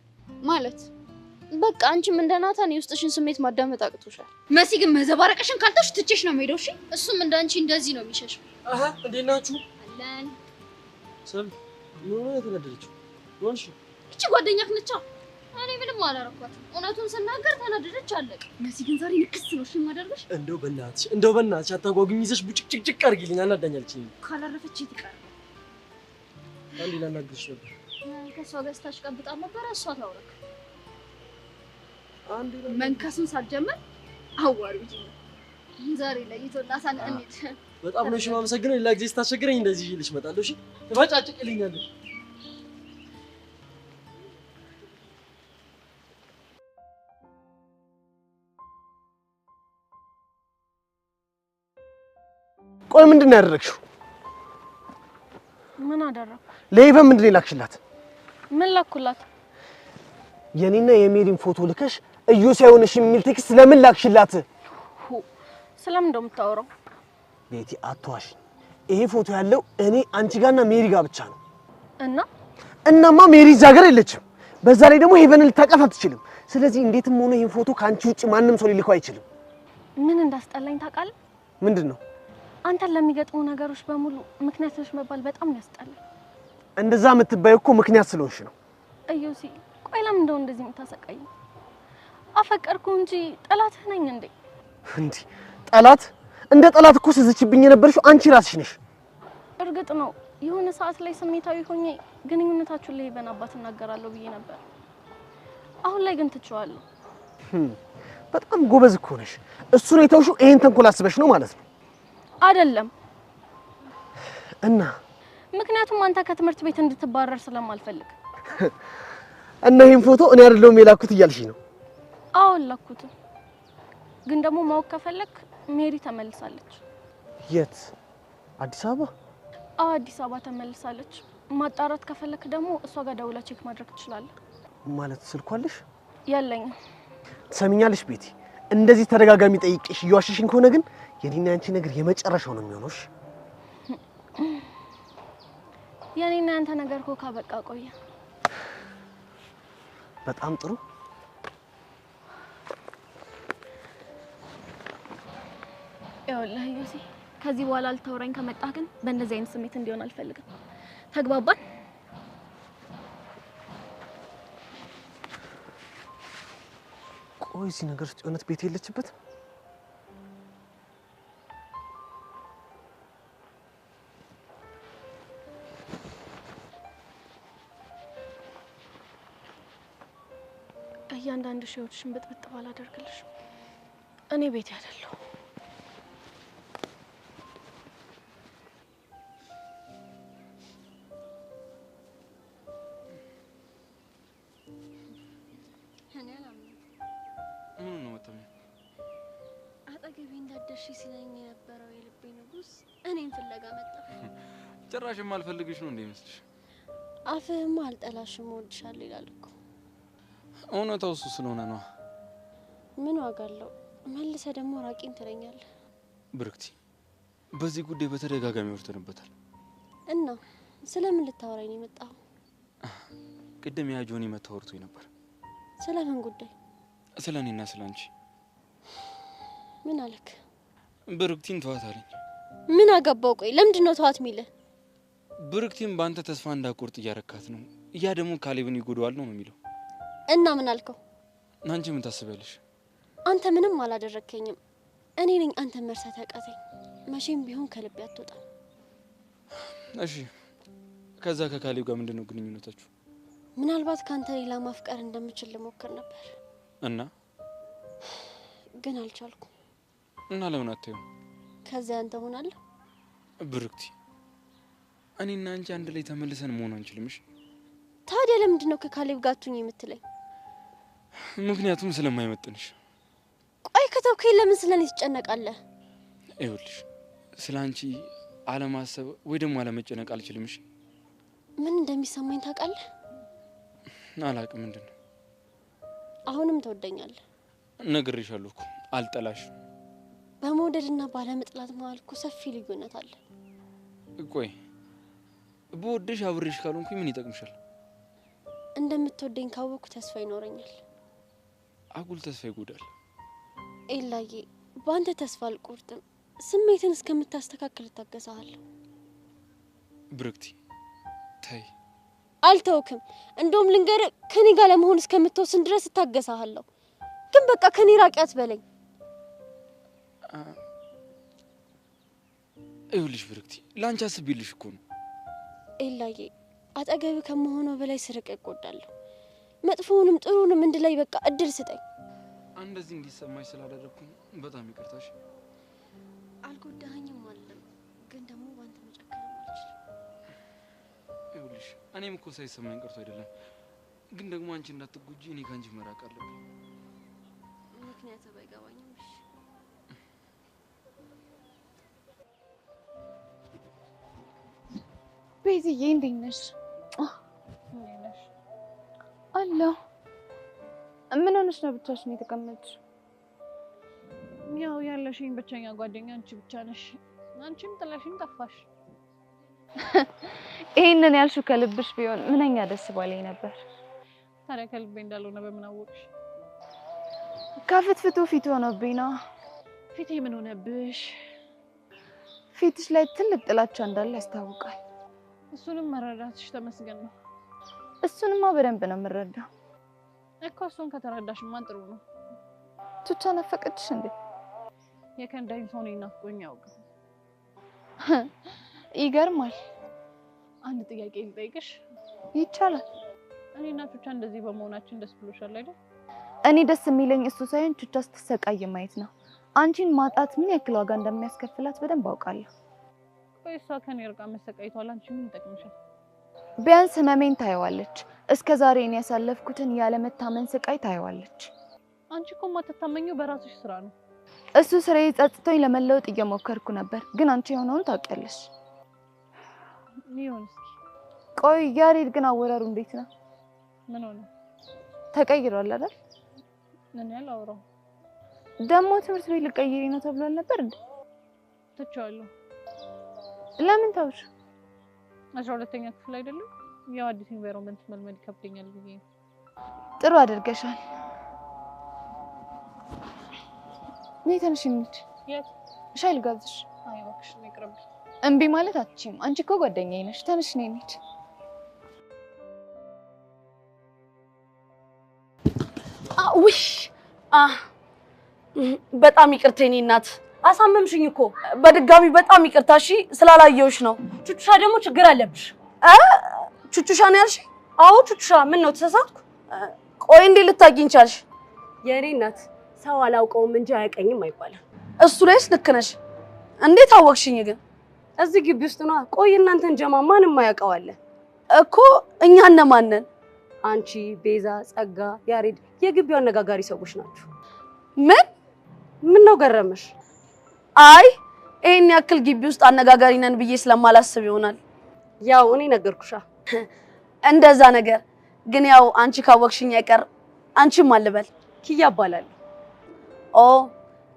ማለት በቃ አንቺም እንደ ናታን የውስጥሽን ስሜት ማዳመጥ አቅቶሻል። መሲ ግን መዘባረቅሽን ካልተውሽ ትቼሽ ነው የምሄደው። እሺ? እሱም እንዳንቺ እንደዚህ ነው የሚሸሽው። እንዴት ናችሁ? አለን። ሰብ ምን ነው የተነደደችው? ወንሽ እቺ ጓደኛክ ነቻ። እኔ ምንም አላረኳትም። እውነቱን ስናገር ተናደደች፣ አለቀ። መሲ ግን ዛሬ ንክስ ነው እሺ የማደርግሽ። እንደው በእናትሽ አታጓጉኝ፣ ይዘሽ ቡጭቅጭቅ አድርጊልኝ። አናዳኛለችኝ። ካላረፈች ይትቀር። አንዴ ላናግርሽ ነበር። ከሷ ጋር ስታሽቀብጣ ነበር። እሷ ታውረክ መንከሱን ሳትጀምር አዋሩኝ። ዛሬ ላይ ይቶላታል። እንዴት በጣም ነው የማመሰግነው። ሌላ ጊዜ ስታስቸግረኝ እንደዚህ ይልሽ እመጣለሁ። እሺ ትባጫጭቅልኛለሽ። ቆይ ምንድን ነው ያደረግሽው? ምን አደረኩ? ለይቨን ምንድን ነው የላክሽላት? ምን ላኩላት? የኔና የሜሪን ፎቶ ልከሽ እዩስ አይሆንሽ የሚል ቴክስት ለምን ላክሽላት? ስለምን እንደምታወራው? ቤቲ አትዋሽ። ይሄ ፎቶ ያለው እኔ አንቺ ጋርና ሜሪ ጋር ብቻ ነው። እናማ ሜሪ እዛ ጋር የለችም። በዛ ላይ ደግሞ ሄቨንን ልታቀፍ አትችልም። ስለዚህ እንዴትም ሆነ ይሄን ፎቶ ካንቺ ውጪ ማንም ሰው ሊልከው አይችልም። ምን እንዳስጠላኝ ታውቃለህ? ምንድን ነው? አንተን ለሚገጥሙ ነገሮች በሙሉ ምክንያት ነሽ መባል በጣም ያስጠላል። እንደዛ የምትባይ እኮ ምክንያት ስለሆንሽ ነው። እዩሲ ቆይ ለምን እንደው እንደዚህ የምታሰቃይ? አፈቀርኩ እንጂ ጠላትህ ነኝ እንዴ? እንዴ ጠላት? እንደ ጠላት እኮ ስዝችብኝ የነበርሽው አንቺ ራስሽ ነሽ። እርግጥ ነው የሆነ ሰዓት ላይ ስሜታዊ ሆኜ ግንኙነታችሁን ለሄቨን አባት እናገራለሁ ብዬ ነበር። አሁን ላይ ግን ትቼዋለሁ። በጣም ጎበዝ እኮ ነሽ። እሱ ነው የተውሽው። ይሄን ተንኮል አስበሽ ነው ማለት ነው? አይደለም። እና ምክንያቱም አንተ ከትምህርት ቤት እንድትባረር ስለማልፈልግ። እና ይሄን ፎቶ እኔ አይደለሁም የላኩት እያልሽ ነው? አዎ ላኩት። ግን ደግሞ ማወቅ ከፈለክ ሜሪ ተመልሳለች። የት? አዲስ አበባ? አዎ አዲስ አበባ ተመልሳለች። ማጣራት ከፈለክ ደግሞ እሷ ጋር ደውላ ቼክ ማድረግ ትችላለህ። ማለት ስልኳለሽ? የለኝም። ትሰሚኛለሽ ቤቲ፣ እንደዚህ ተደጋጋሚ ጠይቄሽ እየዋሸሽኝ ከሆነ ግን የኔና ያንቺ ነገር የመጨረሻው ነው የሚሆነው። የኔና ያንተ ነገር እኮ ካበቃ ቆየ። በጣም ጥሩ። ይኸውልህ ዮሲ፣ ከዚህ በኋላ አልተወራኝ ከመጣህ ግን በእንደዚህ አይነት ስሜት እንዲሆን አልፈልግም። ተግባባን? ቆይ እዚህ ነገር ውስጥ የሆነት ቤት የለችበት? እያንዳንዱ ሺዎችን ብጥብጥ ባላደርግልሽ እኔ ቤት ያደለው ምን ነው ወጣኝ? አጠገቤ እንዳደርሽ ሲለኝ የነበረው የልቤ ንጉስ እኔን ፍለጋ መጣ። ጭራሽም አልፈልግሽ ነው እንዴ ይመስልሽ? አፍህማ አልጠላሽም እወድሻለሁ ይላል እኮ። እውነታው እሱ ስለሆነ ነው። ምን ዋጋ አለው? መልሰ ደግሞ ራቂኝ ትለኛለህ። ብርክቲ፣ በዚህ ጉዳይ በተደጋጋሚ ወርተንበታል። እና ስለምን ልታወራኝ ነው የመጣኸው? ቅድም ያ ጆኒ መታወርቶኝ ነበር። ስለምን ጉዳይ? ስለኔና ስላንቺ። ምን አለክ? ብርክቲን ተዋት አለኝ። ምን አገባው? ቆይ ለምንድን ነው ተዋት የሚልህ? ብርክቲን በአንተ ተስፋ እንዳቆርጥ እያረካት ነው። ያ ደግሞ ካሌብን ይጎዳዋል ነው የሚለው። እና ምን አልከው? አንቺ ምን ታስቢያለሽ? አንተ ምንም አላደረከኝም። እኔ ነኝ አንተ መርሳት ያቃተኝ። መቼም ቢሆን ከልቤ አትወጣም። እሺ፣ ከዛ ከካሌብ ጋር ምንድነው ግንኙነታችሁ? ምናልባት ካንተ ሌላ ማፍቀር እንደምችል ልሞክር ነበር እና ግን አልቻልኩም። እና ለምን አትይው? ከዛ አንተ ሆናለህ። ብርክቲ፣ እኔና አንቺ አንድ ላይ ተመልሰን መሆን አንችልም። እሺ፣ ታዲያ ለምንድን ነው ከካሌብ ጋር አትሁኝ የምትለኝ? ምክንያቱም ስለማይመጥንሽ። ቆይ ከተውከኝ ለምን ስለኔ ትጨነቃለህ? ይኸውልሽ፣ ስላንቺ አለማሰብ ወይ ደግሞ አለመጨነቅ አልችልም። እሺ፣ ምን እንደሚሰማኝ ታውቃለህ? አላውቅም። ምንድነው? አሁንም ትወደኛለህ? ነግሬሻለሁ እኮ አልጠላሽም። በመውደድና ባለመጥላት መሀል እኮ ሰፊ ልዩነት አለ። ቆይ በወደሽ አብሬሽ ካልሆንኩኝ ምን ይጠቅምሻል? እንደምትወደኝ ካወቅኩ ተስፋ ይኖረኛል። አጉል ተስፋ ይጎዳል። ኤላዬ፣ በአንተ ተስፋ አልቆርጥም። ስሜትን እስከምታስተካክል እታገሳለሁ። ብርክቲ ተይ። አልተውክም። እንደውም ልንገርህ፣ ከኔ ጋር ለመሆን እስከምትወስን ድረስ እታገሳለሁ። ግን በቃ ከኔ ራቂ አትበለኝ። ይኸውልሽ ብርክቲ፣ ላንቺ አስቤልሽ እኮ ነው። ኤላዬ፣ አጠገብ ከመሆነው በላይ ስርቅ እጎዳለሁ። መጥፎውንም ጥሩንም እንድላይ በቃ እድል ስጠኝ። እንደዚህ እንዲሰማሽ ስላደረኩኝ በጣም ይቅርታሽ። አልጎዳኸኝም አይደለም፣ ግን ደግሞ ባንተ መጨከን አልችልም። ይኸውልሽ፣ እኔም እኮ ሳይሰማኝ ቀርቶ አይደለም፣ ግን ደግሞ አንቺ እንዳትጎጂ እኔ ካንቺ መራቅ አለብኝ። ምክንያቱ ባይገባኝም እሺ። ቤዝዬ እንዴት ነሽ? አለሁ። ምን ሆነሽ ነው ብቻሽን የተቀመጥሽው? ያው ያለሽኝ ብቸኛ ጓደኛ አንቺ ብቻ ነሽ። አንቺም ጥለሽኝ ጠፋሽ። ይሄንን ያልሽው ከልብሽ ቢሆን ምንኛ ደስ ባለኝ ነበር። ታዲያ ከልቤ እንዳልሆነ በምን አወቅሽ? ከፍትፍቱ ፊት ሆኖብኝ ነው። ፊቴ ምን ሆነብሽ? ፊትሽ ላይ ትልቅ ጥላቻ እንዳለ ያስታውቃል። እሱንም መረዳትሽ ተመስገን ነው። እሱንማ በደንብ ነው የምረዳው እኮ። እሱን ከተረዳሽማ ጥሩ ነው። ቱቻ ናፈቀችሽ እንዴ? የከንዳኝ ሰው ነኝ ናፍቆኝ አያውቅም። ይገርማል። አንድ ጥያቄ ልጠይቅሽ? ይቻላል። እኔና ቱቻ እንደዚህ በመሆናችን ደስ ብሎሻል አይደል? እኔ ደስ የሚለኝ እሱ ሳይሆን ቱቻ ስትሰቃይ ማየት ነው። አንቺን ማጣት ምን ያክል ዋጋ እንደሚያስከፍላት በደንብ አውቃለሁ። ቆይ እሷ ከኔ ርቃ መሰቃይቷል አንቺ ምን ይጠቅምሻል? ቢያንስ ህመሜን ታየዋለች። እስከ ዛሬ እኔ ያሳለፍኩትን ያለመታመን ስቃይ ታየዋለች። አንቺ እኮ የማትታመኚው በራስሽ ስራ ነው። እሱ ስራዬ ጸጽቶኝ ለመለወጥ እየሞከርኩ ነበር፣ ግን አንቺ የሆነውን ታውቂያለሽ። ይሁን። ቆይ ያሬድ ግን አወራሩ እንዴት ነው? ምን ሆነ? ተቀይሯል አይደል? ምን ያላወራው? ደግሞ ትምህርት ቤት ልቀይሪ ነው ተብሏል ነበር እንዴ? ተቻለሁ። ለምን ታውሽ? 12ኛ ክፍል አይደለም? ያው አዲስ ኢንቫይሮንመንት መልመድ ይከብደኛል ብዬ። ጥሩ አድርገሻል። ነይ ተነሽ እንሂድ። የት? ሻይ ልጋብዝሽ። አይ እባክሽ ይቅርብ። እምቢ ማለት አትችይም። አንቺ እኮ ጓደኛዬ ነሽ። ተነሽ ነይ እንሂድ። ውይ በጣም ይቅርታ የኔ እናት፣ አሳመምሽኝ እኮ። በድጋሚ በጣም ይቅርታ። እሺ ስላላየሁሽ ነው። ቹቹሻ ደግሞ ችግር አለብሽ። ቹቹሻ ነው ያልሽ? አዎ ቹቹሻ። ምን ነው ተሳሳትኩ? ቆይ እንዴት ልታውቂኝ ቻልሽ? የኔ እናት ሰው አላውቀውም እንጂ አያውቀኝም አይባልም። እሱ ላይስ ልክ ነሽ። እንዴት አወቅሽኝ ግን? እዚህ ግቢ ውስጥ ነው። ቆይ እናንተን ጀማ ማንም አያውቀው አለ እኮ። እኛ እነማን ነን? አንቺ፣ ቤዛ፣ ጸጋ፣ ያሬድ የግቢው አነጋጋሪ ሰዎች ናችሁ። ምን ነው ገረመሽ? አይ ይሄን ያክል ግቢ ውስጥ አነጋጋሪ ነን ብዬ ስለማላስብ ይሆናል። ያው እኔ ነገርኩሻ እንደዛ ነገር። ግን ያው አንቺ ካወቅሽኝ አይቀር አንቺም አልበል ኪያ እባላለሁ። ኦ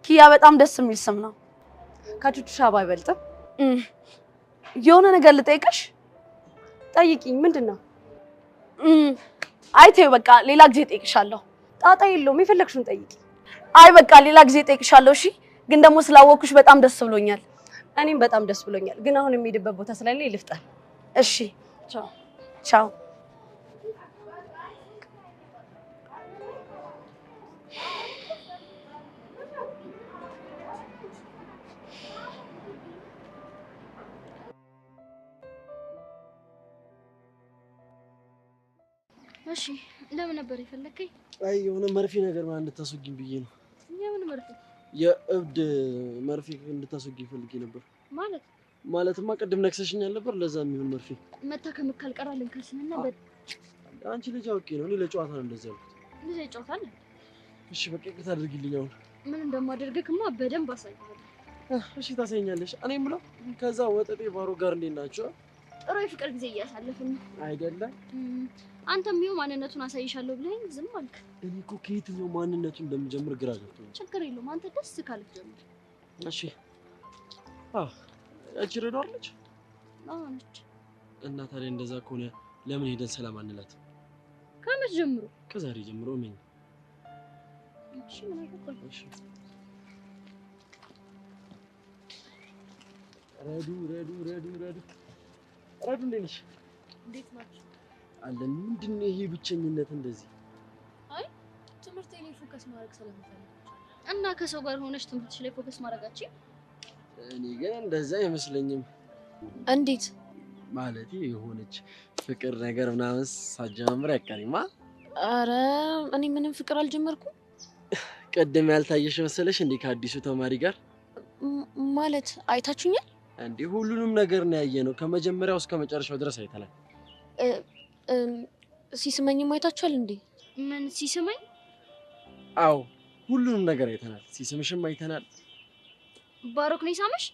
ኪያ በጣም ደስ የሚል ስም ነው። ከቹቹሻ ባይበልጥም። የሆነ ነገር ልጠይቅሽ። ጠይቂኝ። ምንድነው? አይ ተይው በቃ ሌላ ጊዜ ጠይቅሻለሁ። ጣጣ የለውም፣ የፈለግሽውን ጠይቂ። አይ በቃ ሌላ ጊዜ ጠይቅሻለሁ። እሺ ግን ደግሞ ስላወቅኩሽ በጣም ደስ ብሎኛል። እኔም በጣም ደስ ብሎኛል። ግን አሁን የሚሄድበት ቦታ ስለሌለ ልፍጠን። እሺ ቻው ቻው። እሺ ለምን ነበር የፈለከኝ? አይ የሆነ መርፌ ነገር ማለት እንድታስወጊኝ ብዬ ነው። የምን መርፌ? የእብድ መርፌ እንድታስወጊኝ ፈልጌ ነበር። ማለትማ ቅድም ነክሰሽኛል ነበር፣ ለዛ የሚሆን መርፌ። መታከም ካልቀራልን ከስንና አንቺ ልጅ አውቄ ነው፣ እኔ ለጨዋታ ነው እንደዛ ያልኩት። ልጅ ጨዋታ ነው። እሺ በቃ ይቅርታ አድርጊልኝ። አሁን ምን እንደማደርግክማ በደንብ አሳይሃለሁ። እሺ ታሳይኛለሽ። እኔ የምለው ከዛ ወጠጤ ባሮ ጋር እንዴት ናቸው? ጥሩ የፍቅር ጊዜ እያሳለፍን ነው አይደለም? አንተም ይኸው ማንነቱን አሳይሻለሁ ብለኸኝ ዝም አልክ። እኔ እኮ ከየትኛው ማንነቱን እንደምጀምር ግራ ገብቶኛል። ችግር የለውም አንተ ደስ ካልክ ጀምር። እሺ ያቺ ረዶ አለች? አዎ ነች። እና ታዲያ እንደዛ ከሆነ ለምን ሄደን ሰላም አንላት? ከመቼ ጀምሮ? ከዛሬ ጀምሮ ምን? እሺ ምን አይቆም። እሺ ረዱ እንዴት ነሽ? እንዴት ናችሁ? አለን። ምንድን ነው ይሄ ብቸኝነት እንደዚህ? አይ ትምህርቴ ላይ ፎከስ ማድረግ ስለምፈልግ እና ከሰው ጋር ሆነሽ ትምህርትሽ ላይ ፎከስ ማድረጋችን እኔ ግን እንደዛ አይመስለኝም። እንዴት ማለቴ የሆነች ፍቅር ነገር ምናምን ሳጀማምር ያቀሪማ? አረ እኔ ምንም ፍቅር አልጀመርኩም። ቀደም ያልታየሽ መሰለሽ እንዴ ከአዲሱ ተማሪ ጋር? ማለት አይታችሁኛል እንዴ? ሁሉንም ነገር ነው ያየነው፣ ከመጀመሪያው እስከ መጨረሻው ድረስ አይተናል። ሲስመኝም አይታችኋል እንዴ? ምን ሲስመኝ? አዎ ሁሉንም ነገር አይተናል። ሲስምሽም አይተናል። ባሮክ ነው ሳመሽ?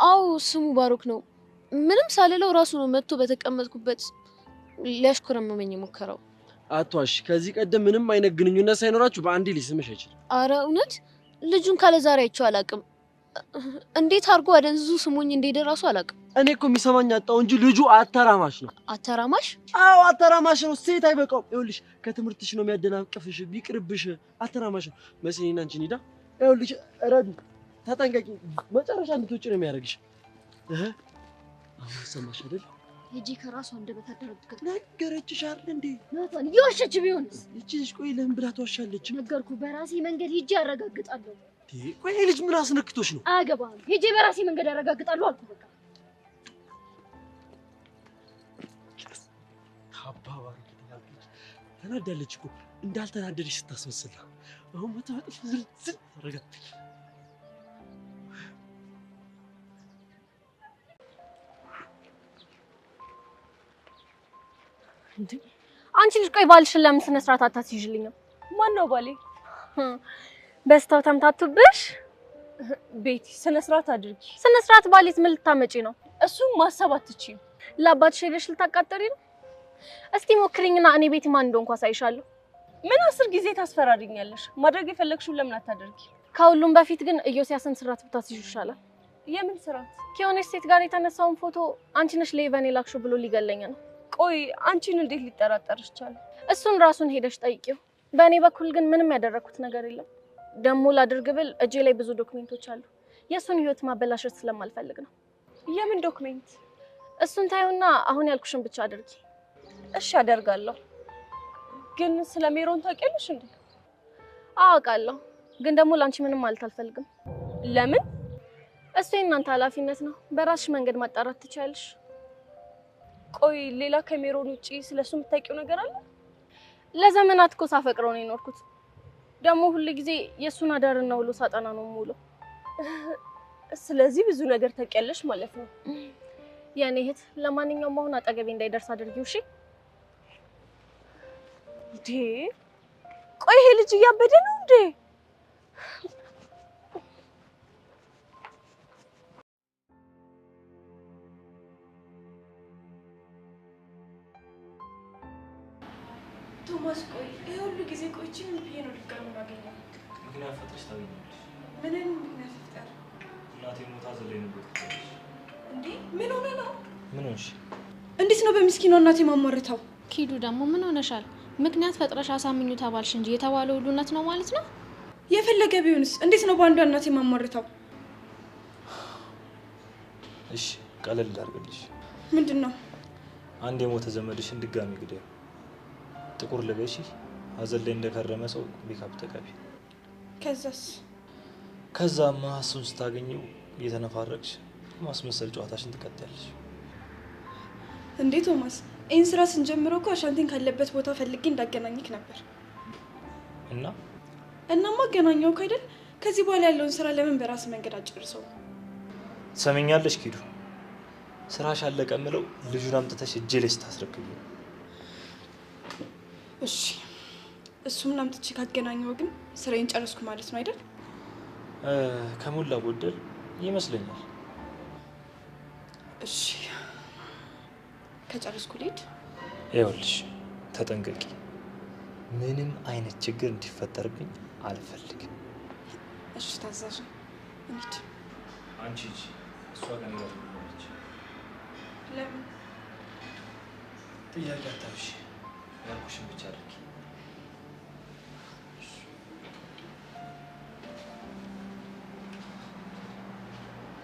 አዎ ስሙ ባሮክ ነው። ምንም ሳልለው ራሱ ነው መጥቶ በተቀመጥኩበት ሊያሽኮረመመኝ የሞከረው። አቷሽ ከዚህ ቀደም ምንም አይነት ግንኙነት ሳይኖራችሁ በአንዴ ሊስምሽ አይችልም። አረ እውነት ልጁን ካለ ዛሬ አይቼው አላውቅም። እንዴት አድርጎ አደንዝዙ ስሙኝ እንደሄደ ራሱ አላውቅም። እኔ እኮ የሚሰማኝ አጣው እንጂ ልጁ አተራማሽ ነው። አተራማሽ? አዎ አተራማሽ ነው። ሴት አይበቃውም። ይኸውልሽ ከትምህርትሽ ነው የሚያደናቅፍሽ፣ ቢቅርብሽ አተራማሽ ነው። መስኔና አንቺን ሄዳ ይኸውልሽ ረዱ ተጠንቀቂ፣ መጨረሻ እንድትወጪ ነው የሚያደርግሽ። አሁን ሰማሽ አይደል? ሂጂ ከራሷ እንደበት አደረግከት ነገረችሽ አይደል እንዴ? ናታን ይዋሸች ቢሆንስ? እቺ ልጅ ቆይ ለምን ብላ ትዋሻለች? ነገርኩ በራሴ መንገድ ሂጂ አረጋግጣለሁ። ቆይ ልጅ ምን አስነክቶሽ ነው? አያገባህም። ሂጂ በራሴ መንገድ አረጋግጣለሁ አልኩ። በቃ ታባባሪ ተናዳለች እኮ እንዳልተናደደሽ ስታስመስል። አሁን መተፈጥፍ ዝልዝል አረጋግጥ። አንቺ ልጅ ቆይ ባልሽን ለምን ስነ ስርዓት አታስይዥልኝም? ማን ነው ባሌ? በስታው ተምታቱብሽ? ቤቲ ስነ ስርዓት አድርጊ። ስነ ስርዓት ባሊት ምን ልታመጪ ነው? እሱን ማሰብ አትችይም። ለአባትሽ ሄደሽ ልታቃጠሪ ነው? እስቲ ሞክሪኝና እኔ ቤቲ ማን እንደሆንኩ አሳይሻለሁ። ምን 10 ጊዜ ታስፈራሪኛለሽ? ማድረግ የፈለግሽውን ለምን አታደርጊ? ከሁሉም በፊት ግን ኢዮስያስን ስርዓት ብታስይዙ ይሻላል። የምን ስርዓት? ከሆነች ሴት ጋር የተነሳውን ፎቶ አንቺ ነሽ ለኢቨን የላክሽው ብሎ ሊገለኝ ነው። ቆይ አንቺን እንዴት ሊጠራጠርሽ ቻለ? እሱን ራሱን ሄደሽ ጠይቂው። በእኔ በኩል ግን ምንም ያደረኩት ነገር የለም። ደሞ ላድርግ ብል እጄ ላይ ብዙ ዶክመንቶች አሉ። የሱን ህይወት ማበላሸት ስለማልፈልግ ነው። የምን ዶክመንት? እሱን ታዩና አሁን ያልኩሽን ብቻ አድርጊ። እሺ አደርጋለሁ። ግን ስለ ሜሮን ታውቂያለሽ እንዴ? አውቃለሁ፣ ግን ደግሞ ላንቺ ምንም ማለት አልፈልግም። ለምን? እሱ የእናንተ ኃላፊነት ነው። በራስሽ መንገድ ማጣራት ትችያለሽ። ቆይ ሌላ ከሜሮን ውጪ ስለሱ የምታውቂው ነገር አለ? ለዘመናት እኮ ሳፈቅረው ነው የኖርኩት። ደግሞ ሁሉ ጊዜ የሱን አዳርና ውሎ ሳጠና ነው የምውለው። ስለዚህ ብዙ ነገር ታውቂያለሽ ማለት ነው። የኔ እህት፣ ለማንኛውም አሁን አጠገቤ እንዳይደርስ አድርጊው እሺ? እንዴ ቆይ ይሄ ልጅ እያበደ ነው እንዴ? ቶማስ ቆይ ይሄ ሁሉ ጊዜ ቆይቼ ምን ብዬ ነው ድጋሚ ማገኘው? ምክንያት ፈጥረሽ ታገኛለሽ። ምንን ምክንያት ፈጠር? እናቴ ሞታ ዘላይ ነበር። እንዴ ምን ሆነ ነው? ምን ሆንሽ? እንዴት ነው በሚስኪኗ እናቴ ማሟርተው? ኪዱ ደግሞ ምን ሆነሻል? ምክንያት ፈጥረሽ አሳምኙ ተባልሽ እንጂ የተባለው ሁሉ እውነት ነው ማለት ነው? የፈለገ ቢሆንስ እንዴት ነው በአንዷ እናቴ ማሟርተው? እሺ ቀለል ላድርግልሽ። ምንድነው? አንድ የሞተ ዘመድሽን ድጋሚ ግደይ። ጥቁር ልበሺ፣ ሀዘን ላይ እንደከረመ ሰው ሜካፕ ተቀቢ። ከዛማ እሱን ስታገኘው እየተነፋረቅሽ ማስመሰል ጨዋታሽን ትቀጥያለሽ። እንዴ ቶማስ፣ ይህን ስራ ስንጀምረው እኮ አሻንቲን ካለበት ቦታ ፈልጌ እንዳገናኝክ ነበር። እናማ አገናኘው አይደል? ከዚህ በኋላ ያለውን ስራ ለምን በራስ መንገድ አጨርሰው? ትሰሚኛለሽ ኪዱ? ስራሽ አለቀ የምለው ልጁን አምጥተሽ እጄ ላይ ስታስረክቢ። እሺ እሱም አምጥቼ ካገናኘው ግን ስራዬን ጨረስኩ ማለት ነው አይደል? ከሞላ ጎደል ይመስለኛል። እሺ ከጨረስኩ ልሂድ? ይኸውልሽ ተጠንቀቂ። ምንም አይነት ችግር እንዲፈጠርብኝ አልፈልግም። እሺ ታዛዥ። እንሂድ። አንቺ እሷ ከኔ ጋር ትሆናለች። ለምን? ጥያቄ አታብሺ። ያልኩሽን ብቻ አድርጊ።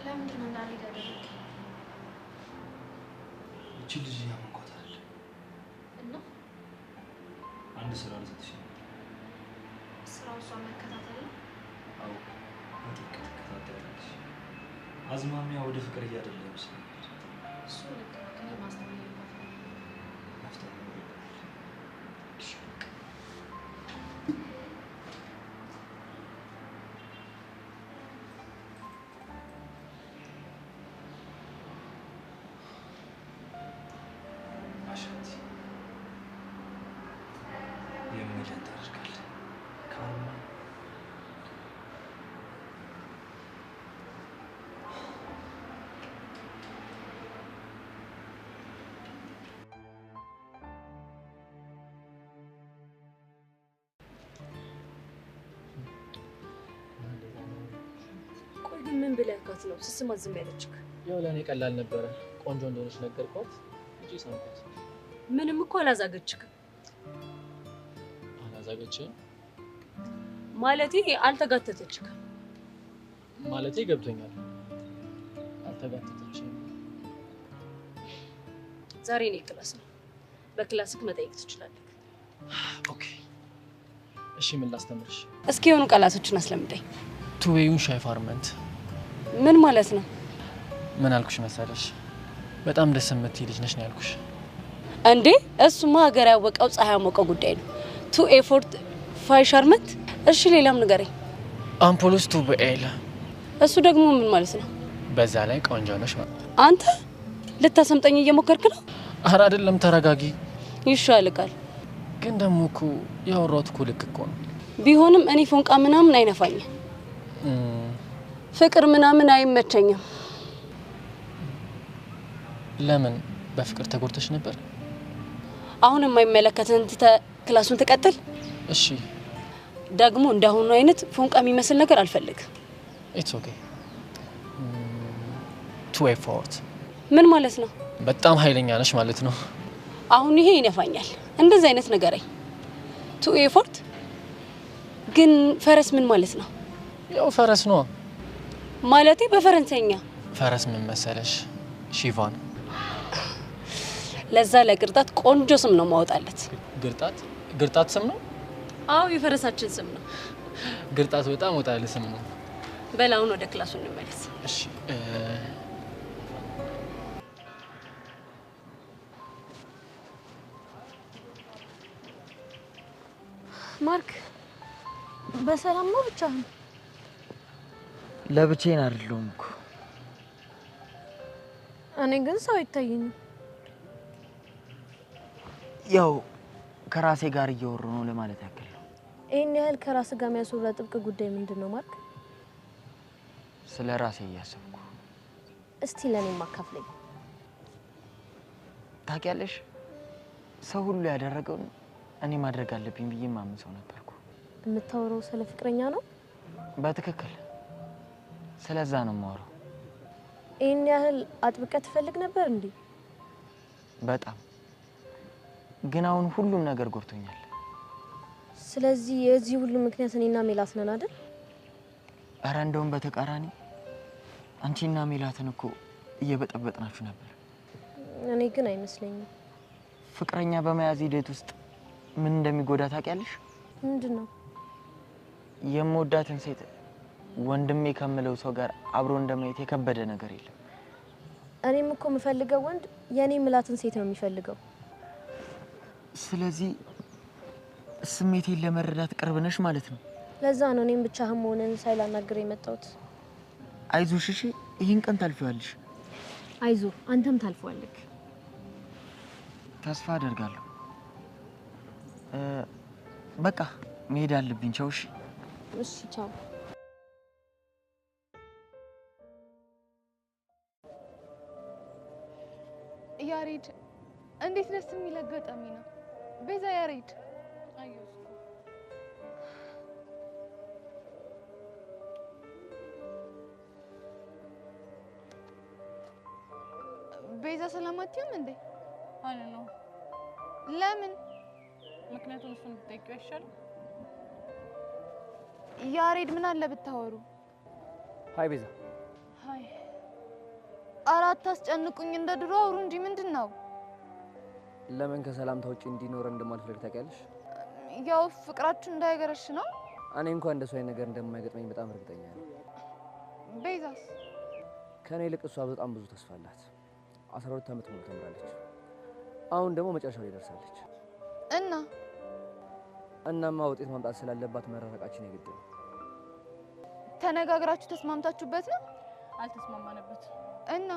ለምንድን ነው እንዳልሄድ ያደረገኝ? እቺ ልጅ ያመንኳታል እና አንድ ስራ ልሰጥሽ ነው። ስራው እሷ መከታተል ነው? አዎ በጥብቅ ትከታተላለች። አዝማሚያ ወደ ፍቅር እያደላ ይመስለኛል። እሱ ልክ ነው፣ ግን ማስተዋል ይባላል። አሻንቲ የምልህን ታደርጋለህ። ካልሆነ ቆይ ግን ምን ብለህ ያልካት ነው ስስማት ዝም ያለችክ? ያው ለእኔ ቀላል ነበረ። ቆንጆ እንደሆነች ነገርኳት እንጂ ሰምኳት። ምንም እኮ አላዛገችክም። አላዛገችም ማለቴ አልተጋተተችክም። ማለቴ ገብቶኛል። አልተጋተተችም። ዛሬ እኔ ክላስ ነው። በክላስክ መጠየቅ ትችላለህ። ኦኬ እሺ፣ ምን ላስተምርሽ? እስኪ የሆኑ ቃላቶችን አስለምደኝ። ቱዌዩን ሻይ ፋርመንት ምን ማለት ነው? ምን አልኩሽ መሰለሽ? በጣም ደስ የምትይ ልጅ ነሽ ነው ያልኩሽ። እንዴ እሱማ ሀገር ያወቀው ፀሐይ ያሞቀው ጉዳይ ነው። ቱ ኤፎርት ፋይሻርመንት። እሺ ሌላም ንገረኝ። አምፖሎስ ቱ በኤል። እሱ ደግሞ ምን ማለት ነው? በዛ ላይ ቆንጆ ነሽ ማለት። አንተ ልታሰምጠኝ እየሞከርክ ነው? ኧረ አይደለም፣ ተረጋጊ። ይሻልቃል። ግን ደግሞ እኮ ያወራሁት እኮ ልክ እኮ ነው። ቢሆንም እኔ ፎንቃ ምናምን አይነፋኝም። ፍቅር ምናምን አይመቸኝም። ለምን በፍቅር ተጎድተሽ ነበር? አሁን የማይመለከተን ክላሱን ተቀጥል። እሺ ደግሞ እንዳሁኑ አይነት ፎንቃ የሚመስል ነገር አልፈልግም። ኢትስ ኦኬ ቱ ኤፎርት ምን ማለት ነው? በጣም ኃይለኛ ነሽ ማለት ነው። አሁን ይሄ ይነፋኛል። እንደዚህ አይነት ነገር አይ ቱ ኤፎርት ግን ፈረስ ምን ማለት ነው? ያው ፈረስ ነው ማለቴ በፈረንሳይኛ። ፈረስ ምን መሰለሽ? ሺቫን። ለዛ ለግርጣት ቆንጆ ስም ነው ማውጣለት። ግርጣት ስም ነው? አዎ የፈረሳችን ስም ነው። ግርጣት በጣም ወጣለ ስም ነው። በላውን ወደ ክላሱ እንመለስ። እሺ ማርክ በሰላም ነው ብቻህን? ለብቻዬን አይደለሁም እኮ። እኔ ግን ሰው አይታየኝም። ያው ከራሴ ጋር እያወራሁ ነው ለማለት ያክል ነው። ይሄን ያህል ከራስ ጋር የሚያስወራ ጥብቅ ጉዳይ ምንድነው ማርክ? ስለ ራሴ እያሰብኩ። እስቲ ለኔ ማካፍለኝ። ታውቂያለሽ፣ ሰው ሁሉ ያደረገውን እኔ ማድረግ አለብኝ ብዬ ማምን ሰው ነበርኩ። የምታወራው ስለ ፍቅረኛ ነው? በትክክል ስለዛ ነው የማወራው። ይሄን ያህል አጥብቀህ ትፈልግ ነበር እንዴ? በጣም ግን አሁን ሁሉም ነገር ጎርቶኛል። ስለዚህ የዚህ ሁሉ ምክንያት እኔና ሜላት ነን አይደል? ኧረ እንደውም በተቃራኒ አንቺና ሜላትን እኮ እየበጠበጥናችሁ ነበር። እኔ ግን አይመስለኝም። ፍቅረኛ በመያዝ ሂደት ውስጥ ምን እንደሚጎዳ ታውቂያለሽ? ምንድነው? የምወዳትን ሴት ወንድሜ ከምለው ሰው ጋር አብሮ እንደማየት የከበደ ነገር የለም። እኔም እኮ የምፈልገው ወንድ የኔ ምላትን ሴት ነው የሚፈልገው። ስለዚህ ስሜቴን ለመረዳት ቅርብ ነሽ ማለት ነው። ለዛ ነው እኔም ብቻህን መሆንን ሳይላናግር የመጣሁት። አይዞሽ፣ እሺ፣ ይሄን ቀን ታልፊዋለሽ። አይዞ፣ አንተም ታልፈዋለህ። ተስፋ አደርጋለሁ። በቃ መሄድ አለብኝ። ቻው። እሺ፣ እሺ፣ ቻው። ያሬድ እንዴት ደስ የሚል አጋጣሚ ነው። ቤዛ ያሬድ ቤዛ ሰላም አትይም እንዴ? አለ ነው። ለምን? ምክንያቱም እሱን ብትጠይቂው አይሻልም? ያሬድ ምን አለ ብታወሩ? ሃይ ቤዛ። ሃይ። አራት አስጨንቁኝ፣ እንደ ድሮ አውሩ እንጂ ምንድን ነው? ለምን ከሰላምታ ውጪ እንዲኖር እንደማልፈልግ ታውቂያለሽ? ያው ፍቅራችሁ እንዳይገረሽ ነው። እኔ እንኳን እንደሱ አይነት ነገር እንደማይገጥመኝ በጣም እርግጠኛ ነኝ። ቤዛስ? ከኔ ይልቅ እሷ በጣም ብዙ ተስፋ አላት። 12 ዓመት ሙሉ ተምራለች። አሁን ደግሞ መጨረሻው ላይ ደርሳለች። እናማ ውጤት ማምጣት ስላለባት መራረቃችን የግድ ነው። ተነጋግራችሁ ተስማምታችሁበት ነው? አልተስማማንበት እና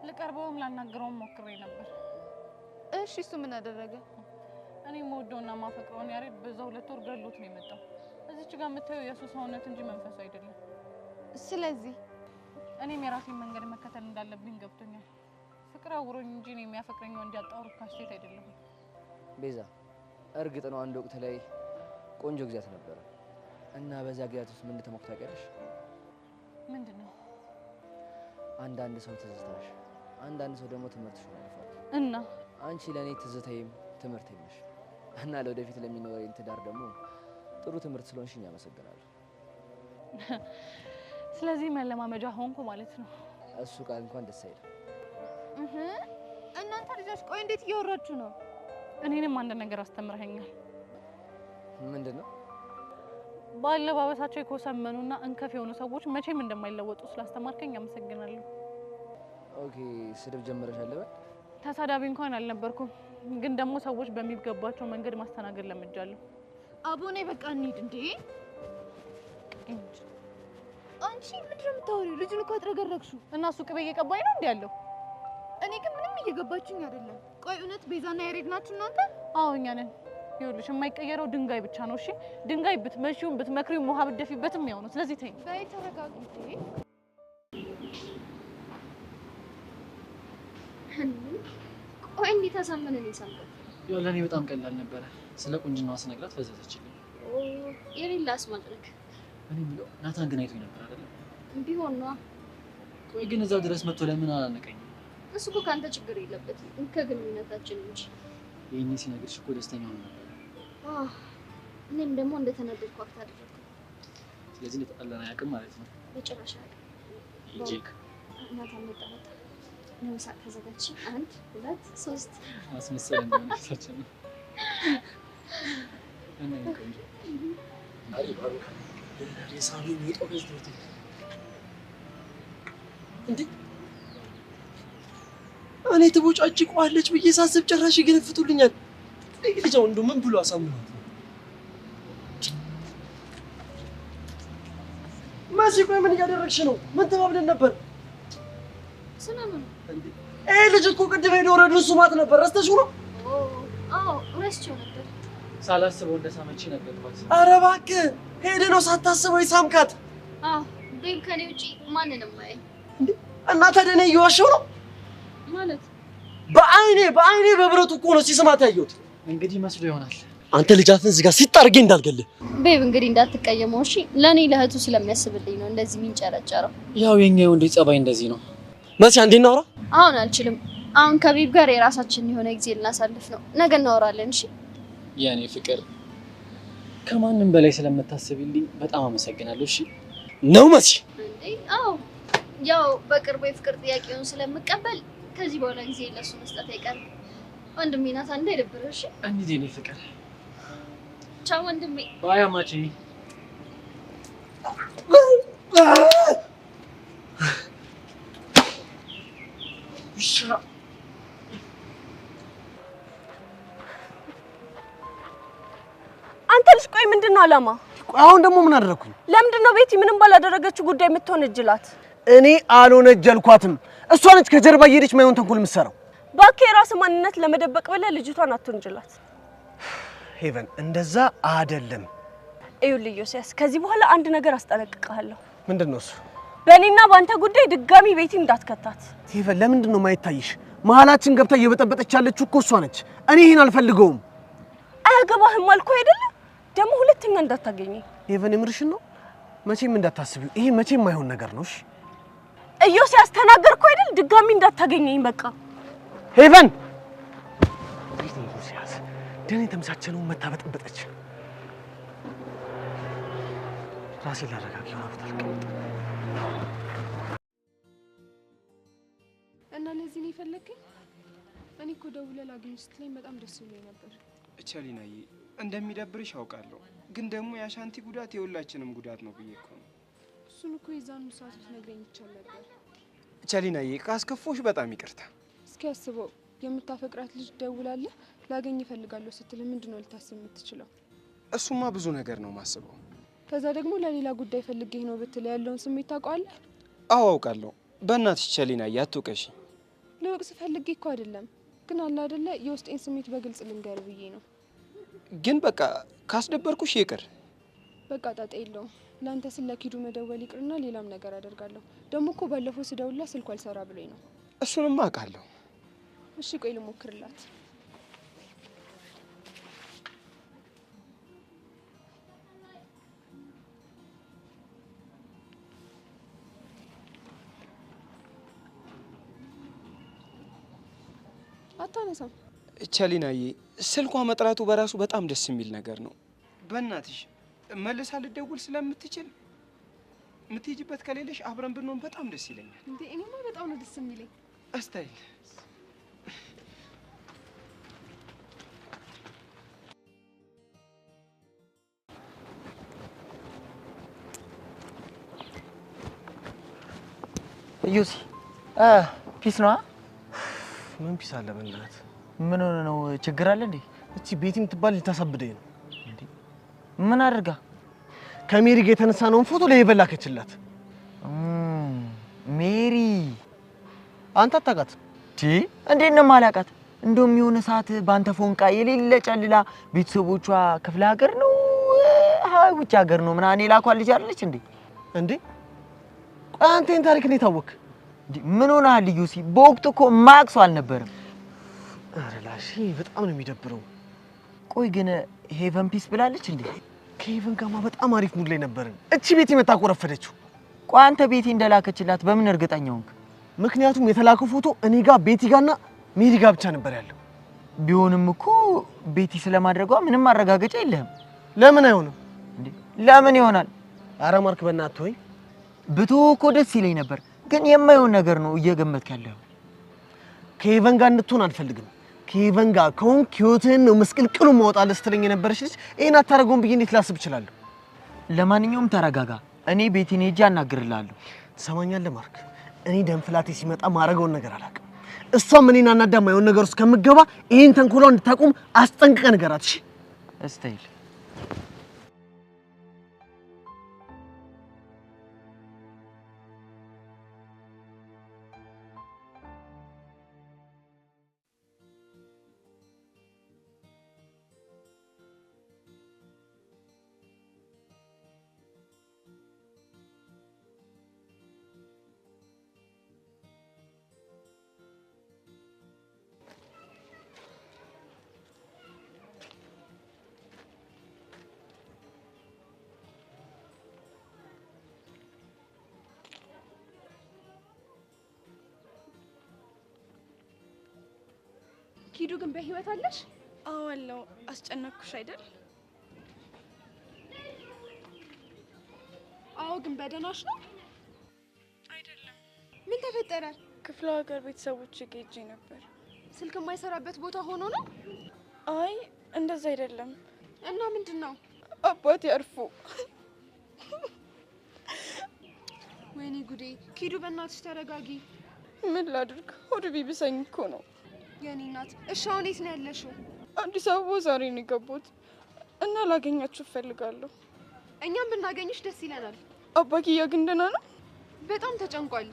ልቀርበውም ላናግረውም ሞክሬ ነበር። እሺ፣ እሱ ምን አደረገ? እኔ የምወደውና ማፈቅረውን ያሬድ በዛ 2 ወር ገሎት ነው የመጣው። እዚች ጋር የምታየው የሱ ሰውነት እንጂ መንፈሱ አይደለም። ስለዚህ እኔም የራሴን መንገድ መከተል እንዳለብኝ ገብቶኛል። ፍቅር አውሮኝ እንጂ ነው የሚያፈቅረኝ ወንድ ያጣው ርካሽ ሴት አይደለም። ቤዛ፣ እርግጥ ነው አንድ ወቅት ላይ ቆንጆ ጊዜያት ነበረ እና በዛ ጊዜያት ውስጥ ምን እንደተሞክታ ታውቂያለሽ? ምንድነው? አንዳንድ ሰው ትዝታሽ፣ አንዳንድ ሰው ደግሞ ትምህርትሽ ነው ያልፋል። እና አንቺ ለኔ ትዝታዬም ትምህርቴም ነሽ እና ለወደፊት ለሚኖረኝ ትዳር ደግሞ ጥሩ ትምህርት ስለሆንሽኝ አመሰግናለሁ። ስለዚህ መለማመጃ ሆንኩ ማለት ነው። እሱ ቃል እንኳን ደስ አይልም። እናንተ ልጆች ቆይ እንዴት እያወራችሁ ነው? እኔንም አንድ ነገር አስተምረኸኛል። ምንድነው? ባለባበሳቸው የኮሰመኑና እንከፍ የሆኑ ሰዎች መቼም እንደማይለወጡ ስላስተማርከኝ አመሰግናለሁ። ኦኬ፣ ስድብ ጀመረሻል በል። ተሳዳቢ እንኳን አልነበርኩም፣ ግን ደግሞ ሰዎች በሚገባቸው መንገድ ማስተናገድ ለምጃለሁ። አቦኔ በቃ እንሂድ እንዴ። አንቺ ምንድነው የምታወሪው? ልጁን እኮ አጥረገረግሽው እና እሱ ቅቤ እየቀባኝ ነው እንዴ ያለው? እኔ ግን ምንም እየገባችኝ አይደለም። ቆይ እውነት ቤዛና ያሬድ ናችሁ እናንተ? አዎ እኛ ነን። ይኸውልሽ የማይቀየረው ድንጋይ ብቻ ነው። እሺ ድንጋይ ብትመሺውም ብትመክሪውም ውሃ ብትደፊበትም ያው ነው። ስለዚህ ተይኝ። በይ ተረጋጊ። ቆይ እንዴት አሳመነን ይሳምከው? ያው ለኔ በጣም ቀላል ነበረ። ስለ ቁንጅናዋ ስነግራት ፈዘዘችልኝ። የሌላ አስማጥልክ። እኔ ብለው ናታን ግን አይቶኝ ነበር አይደል? ቢሆን ነው። ቆይ ግን እዛ ድረስ መጥቶ ለምን አላነቀኝም? እሱ እኮ ካንተ ችግር የለበትም ከግንኙነታችን እንጂ። ይሄኔ ሲነግርሽ እኮ ደስተኛ ሆነ ነበር። እኔም ደግሞ እንደተናደድኩ አክት አደረኩ። ስለዚህ እንደተጣላን አያውቅም ማለት ነው? በጭራሽ አያውቅም። ጄክ ናታን መጣ። ለምሳ ተዘጋጅ። 1 2 3 አስመሰለ እንደሆነ ሳችን ነው። እኔ ቆንጆ አሪ ባሩ ለሳሚ ነው በዝቶት እንዴ እኔ ትቦጫጭቋለች ብዬ ሳስብ ጭራሽ ይገነፍቱልኛል። ልጅ ወንዱ ምን ብሎ አሳምኗት ነው? ማሲ ቆይ ምን እያደረግሽ ነው? ምን ተባብለን ነበር? ስለምን እንዴ ልጅ እኮ ቅድም ሄዶ ወረዱ ሱማት ነበር። ረስተሽው ነው? ረስቼው ነበር። ሳላስበው እንደሳመች ነገርኳት። ኧረ እባክህ ሄደህ ነው ሳታስበው የሳምካት? ቤብ ከኔ ውጪ ማንንም አያይ። እና ታዲያ እኔ እየዋሸሁ ነው ማለት? በአይኔ በብረቱ እኮ ነው ሲስማት ያየሁት። እንግዲህ መስሎ ይሆናል። አንተ ልጃትን እዚህ ጋር ሲጣርጌ እንዳልገልህ። ቤብ እንግዲህ እንዳትቀየመው እሺ። ለኔ ለእህቱ ስለሚያስብልኝ ነው እንደዚህ የሚንጨረጨረው። ያው የኛ ወንድ ጸባይ እንደዚህ ነው። መሲ አንዴ እናውራ። አሁን አልችልም። አሁን ከቤብ ጋር የራሳችን የሆነ ጊዜ ልናሳልፍ ነው። ነገ እናወራለን እሺ? የኔ ፍቅር ከማንም በላይ ስለምታስብልኝ በጣም አመሰግናለሁ። እሺ ነው መሲ? እንዴ አዎ፣ ያው በቅርቡ የፍቅር ጥያቄውን ስለምቀበል ከዚህ በኋላ ጊዜ ለሱ መስጠት አይቀርም። ወንድሜ ናታን እንዳይደብርህ እሺ? እንዴ የኔ ፍቅር ቻው ወንድሜ። ባይ አማቼ። አንተ ልጅ ቆይ ምንድነው አላማ? አሁን ደግሞ ምን አደረኩኝ? ለምንድነው ቤቲ ምንም ባላደረገችው ጉዳይ የምትወነጅላት? እኔ አልወነጀልኳትም። እሷ ነች ከጀርባ እየሄደች ማይሆን ተንኮል የምትሰራው። እባክህ የራስህ ማንነት ለመደበቅ ብለህ ልጅቷን አትወንጅላት። ሄቨን እንደዛ አይደለም። ይኸውልህ ዮሴያስ ከዚህ በኋላ አንድ ነገር አስጠነቅቅሃለሁ። ምንድነው እሱ? በእኔና በአንተ ጉዳይ ድጋሚ ቤቲ እንዳትከታት። ሄቨን ለምንድነው ማይታይሽ? መሀላችን ገብታ እየበጠበጠች ያለችው እኮ እሷ ነች። እኔ ይሄን አልፈልገውም። አያገባህም አልኩህ አይደለ? ደግሞ ሁለተኛ እንዳታገኘኝ። ሄቨን የምርሽን ነው? መቼም እንዳታስቢው። ይሄ መቼም የማይሆን ነገር ነው። እሺ ዮሴያስ ተናገርኩህ አይደል? ድጋሚ እንዳታገኘኝ በቃ። ሄቨን ዮሴያስ ደኔ ተመሳቸነው መታበጥበጠች። ራሴን ላረጋግ ይሆናል። እና ለዚህ ነው የፈለከኝ? እኔ እኮ ደውለህ ላግኝሽ ስትለኝ በጣም ደስ ብሎኝ ነበር። ቸሊናዬ እንደሚደብርሽ አውቃለሁ፣ ግን ደግሞ የአሻንቲ ጉዳት የሁላችንም ጉዳት ነው ብዬ እኮ ነው። እሱን እኮ የዛኑ ሰዓት ልትነግረኝ ይቻል ነበር። ቸሊናዬ ካስከፎሽ በጣም ይቅርታ። እስኪ አስበው፣ የምታፈቅራት ልጅ ደውላለህ ላገኝ እፈልጋለሁ ስትል ምንድነው ልታስብ የምትችለው? እሱማ ብዙ ነገር ነው ማስበው። ከዛ ደግሞ ለሌላ ጉዳይ ፈልጌህ ነው ብትል ያለውን ስሜት ታውቀዋለህ? አዎ አውቃለሁ። በእናትሽ ቸሊናዬ አትውቀሽ። ልወቅስ ፈልጌ እኮ አይደለም፣ ግን አለ አይደለ የውስጤን ስሜት በግልጽ ልንገር ብዬ ነው። ግን በቃ ካስደበርኩሽ ይቅር። በቃ ጣጣ የለውም። ለአንተ ስለ ኪዱ መደወል ይቅርና ሌላም ነገር አደርጋለሁ። ደግሞ እኮ ባለፈው ስደውላ ስልኩ አልሰራ ብሎኝ ነው። እሱንም አውቃለሁ። እሺ ቆይ ልሞክርላት። አታነሳም። ቸሊናዬ ስልኳ መጥራቱ በራሱ በጣም ደስ የሚል ነገር ነው። በእናትሽ መልሳ ልደውል ስለምትችል የምትሄጂበት ከሌለሽ አብረን ብንሆን በጣም ደስ ይለኛል። እንዴ እኔማ በጣም ነው ደስ የሚለኝ። እስታይል ዩሲ ፒስ ነው? ምን ፒስ አለ? በእናትህ ምን ሆነ ነው? ችግር አለ እንዴ? እቺ ቤቲ የምትባል ልታሳብደኝ ነው። እንዴ ምን አድርጋ? ከሜሪ ጋር የተነሳነውን ፎቶ ለሄቨን ላከችላት። ሜሪ አንተ አታውቃት? እንዴት ነው የማላውቃት? እንደውም የሆነ ሰዓት ባንተ ፎንቃ የሌለ ጨልላ ቤተሰቦቿ ክፍለ ሀገር ነው ውጭ ሀገር ነው ምናምን የላኳት ልጅ አለች እንዴ? እንዴ ቆይ አንተ ይሄን ታሪክ እንዴት አወቅ? ምን ሆነሃል ዩሲ? በወቅቱ እኮ ማክሱ አልነበረም። ኧረ ላሺ በጣም ነው የሚደብረው። ቆይ ግን ሄቨን ፒስ ብላለች እንዴ? ከሄቨን ጋርማ በጣም አሪፍ ሙድ ላይ ነበርን። እቺ ቤቲ መጣ ቆረፈደችው። ቆይ አንተ ቤቲ እንደላከችላት በምን እርግጠኛ ሆንክ? ምክንያቱም የተላከው ፎቶ እኔ ጋር ቤቲ ጋርና ሜሪ ጋር ብቻ ነበር ያለው። ቢሆንም እኮ ቤቲ ስለማድረጓ ምንም ማረጋገጫ የለህም። ለምን አይሆንም እንዴ? ለምን ይሆናል? ኧረ ማርክ በእናትህ ወይ ብትወው እኮ ደስ ይለኝ ነበር፣ ግን የማይሆን ነገር ነው እየገመትክ ያለው። ከሄቨን ጋር እንድትሆን አልፈልግም። ከሄቨን ጋር ከሆንክ ህይወትህን ነው መስቀልቅሉ ማውጣለህ ስትለኝ የነበረች ልጅ ይሄን አታረገውም ብዬ እንዴት ላስብ እችላለሁ? ለማንኛውም ተረጋጋ። እኔ ቤቲን ሄጄ አናግርልሃለሁ። ትሰማኛለህ ማርክ? እኔ ደም ፍላቴ ሲመጣ ማረገውን ነገር አላውቅም። እሷም እኔን አናዳ የማይሆን ነገር ውስጥ ከምትገባ ይሄን ተንኮሏን እንድታቆም አስጠንቅቀህ ንገራት። እሺ እስታይል ኪዱ ግን በህይወት አለሽ? አዎ አለው። አስጨነቅኩሽ አይደል? አዎ ግን በደህናሽ ነው? አይደለም። ምን ተፈጠረ? ክፍለ ሀገር ቤተሰቦች ሄጄ ነበር። ስልክ የማይሰራበት ቦታ ሆኖ ነው? አይ እንደዛ አይደለም። እና ምንድነው? አባቴ አርፎ። ወይኔ ጉዴ! ኪዱ በእናትሽ ተረጋጊ። ምን ላድርግ? ሆድ ቢብሰኝ እኮ ነው። የኔ እናት እሺ፣ አሁን የት ነው ያለሽው? አዲስ አበባ ዛሬ ነው የገባሁት እና ላገኛችሁ እፈልጋለሁ። እኛም ብናገኝሽ ደስ ይለናል። አባኪያ ግን ደህና ነው? በጣም ተጨንቋል።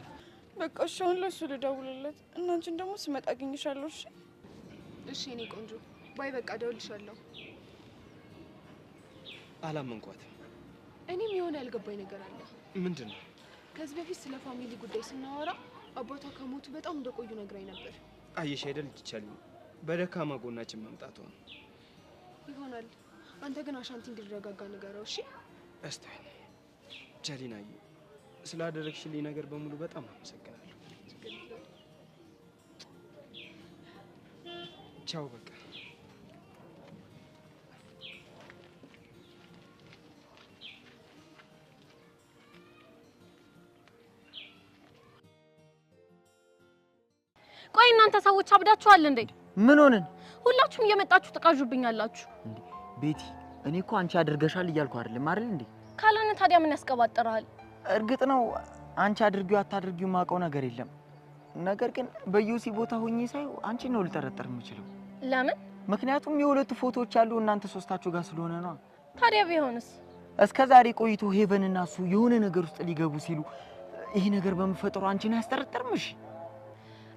በቃ እሺ፣ አሁን ለእሱ ልደውልለት እና አንቺን ደግሞ ስመጣ አገኝሻለሁ። እሺ እሺ፣ የኔ ቆንጆ ባይ። በቃ እደውልልሻለሁ። አላመንኳትም። እኔም የሆነ ያልገባኝ ነገር አለ። ምንድን ነው? ከዚህ በፊት ስለ ፋሚሊ ጉዳይ ስናወራ አባቷ ከሞቱ በጣም እንደቆዩ ነግራኝ ነበር። አየሽ አይደል ይቻላል በደካማ ጎናችን መምጣቱ ነው ይሆናል። አንተ ግን አሻንቲ እንዲረጋጋ ንገረው። እሺ እስታይ ጀሊናዬ፣ ስላደረግሽልኝ ነገር በሙሉ በጣም አመሰግናለሁ። ቻው በቃ። ቆይ እናንተ ሰዎች አብዳችኋል እንዴ? ምን ሆነን? ሁላችሁም እየመጣችሁ ተቃዡብኛላችሁ። እንዴ ቤቲ፣ እኔ እኮ አንቺ አድርገሻል እያልኩ አይደለም አይደል እንዴ? ካልሆነ ታዲያ ምን ያስቀባጥራል? እርግጥ ነው አንቺ አድርጊው አታድርጊው ማውቀው ነገር የለም። ነገር ግን በዩሲ ቦታ ሆኜ ሳይው አንቺ ነው ልጠረጠር የምችለው። ለምን? ምክንያቱም የሁለቱ ፎቶዎች ያሉ እናንተ ሶስታችሁ ጋር ስለሆነ ነው። ታዲያ ቢሆንስ? እስከ ዛሬ ቆይቶ ሄቨን እና እሱ የሆነ ነገር ውስጥ ሊገቡ ሲሉ ይሄ ነገር በመፈጠሩ አንቺን አያስጠረጥርምሽ?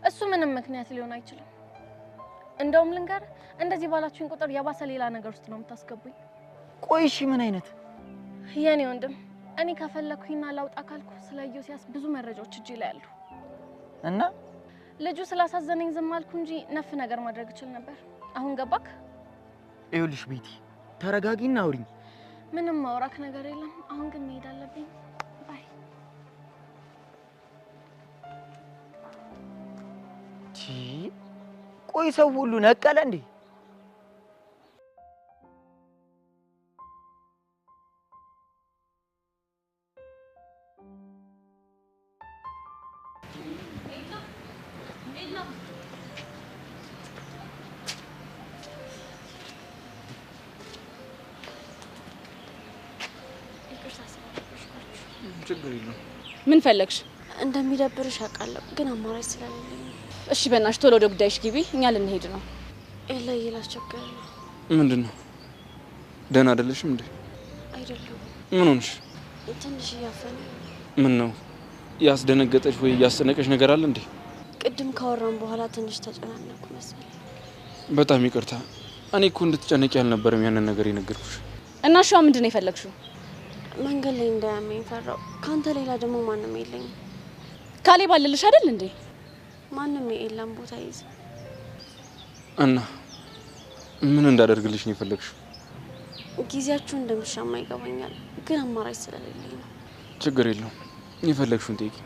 እሱ ምንም ምክንያት ሊሆን አይችልም። እንደውም ልንገር፣ እንደዚህ ባላችሁኝ ቁጥር የባሰ ሌላ ነገር ውስጥ ነው የምታስገቡኝ። ቆይ እሺ ምን አይነት? የኔ ወንድም፣ እኔ ከፈለኩኝና ላውጣ ካልኩ ስለ ዮሲያስ ብዙ መረጃዎች እጄ ላይ አሉ እና ልጁ ስላሳዘነኝ ዝም አልኩ እንጂ ነፍ ነገር ማድረግ እችል ነበር። አሁን ገባክ? ይኸውልሽ ቤቲ፣ ተረጋጊና አውሪኝ። ምንም ማውራክ ነገር የለም። አሁን ግን መሄድ አለብኝ። ባይ። ቆይ ሰው ሁሉ ነቀለ እንዴ? ችግር የለውም። ምን ፈለግሽ? እንደሚደብርሽ አውቃለሁ፣ ግን አማራጭ ስለሌለኝ። እሺ በእናትሽ ቶሎ ወደ ጉዳይሽ ግቢ፣ እኛ ልንሄድ ነው። ኤላ እየላስቸገረኝ ነው። ምንድን ነው? ደህና አይደለሽም እንዴ? አይደለም። ምን ሆንሽ? ትንሽ እያፈነኝ። ምን ነው ያስደነገጠሽ ወይ ያስጨነቀሽ ነገር አለ እንዴ? ቅድም ካወራን በኋላ ትንሽ ተጨናነኩ መሰለኝ። በጣም ይቅርታ። እኔ እኮ እንድትጨነቂ ያልነበረም ያንን ነገር የነገርኩሽ። እና እሷ ምንድነው የፈለግሽው? መንገድ ላይ እንዳያመኝ ፈራው። ካንተ ሌላ ደግሞ ማንም የለኝም። ካሌብ አለልሽ አይደል እንዴ? ማንም የለም ቦታ ይዝ እና ምን እንዳደርግልሽ ነው የፈለግሽው? ጊዜያችሁ እንደምሻማ ይገባኛል፣ ግን አማራጭ ስለሌለኝ ነው። ችግር የለውም። የፈለግሽውን ጠይቂ።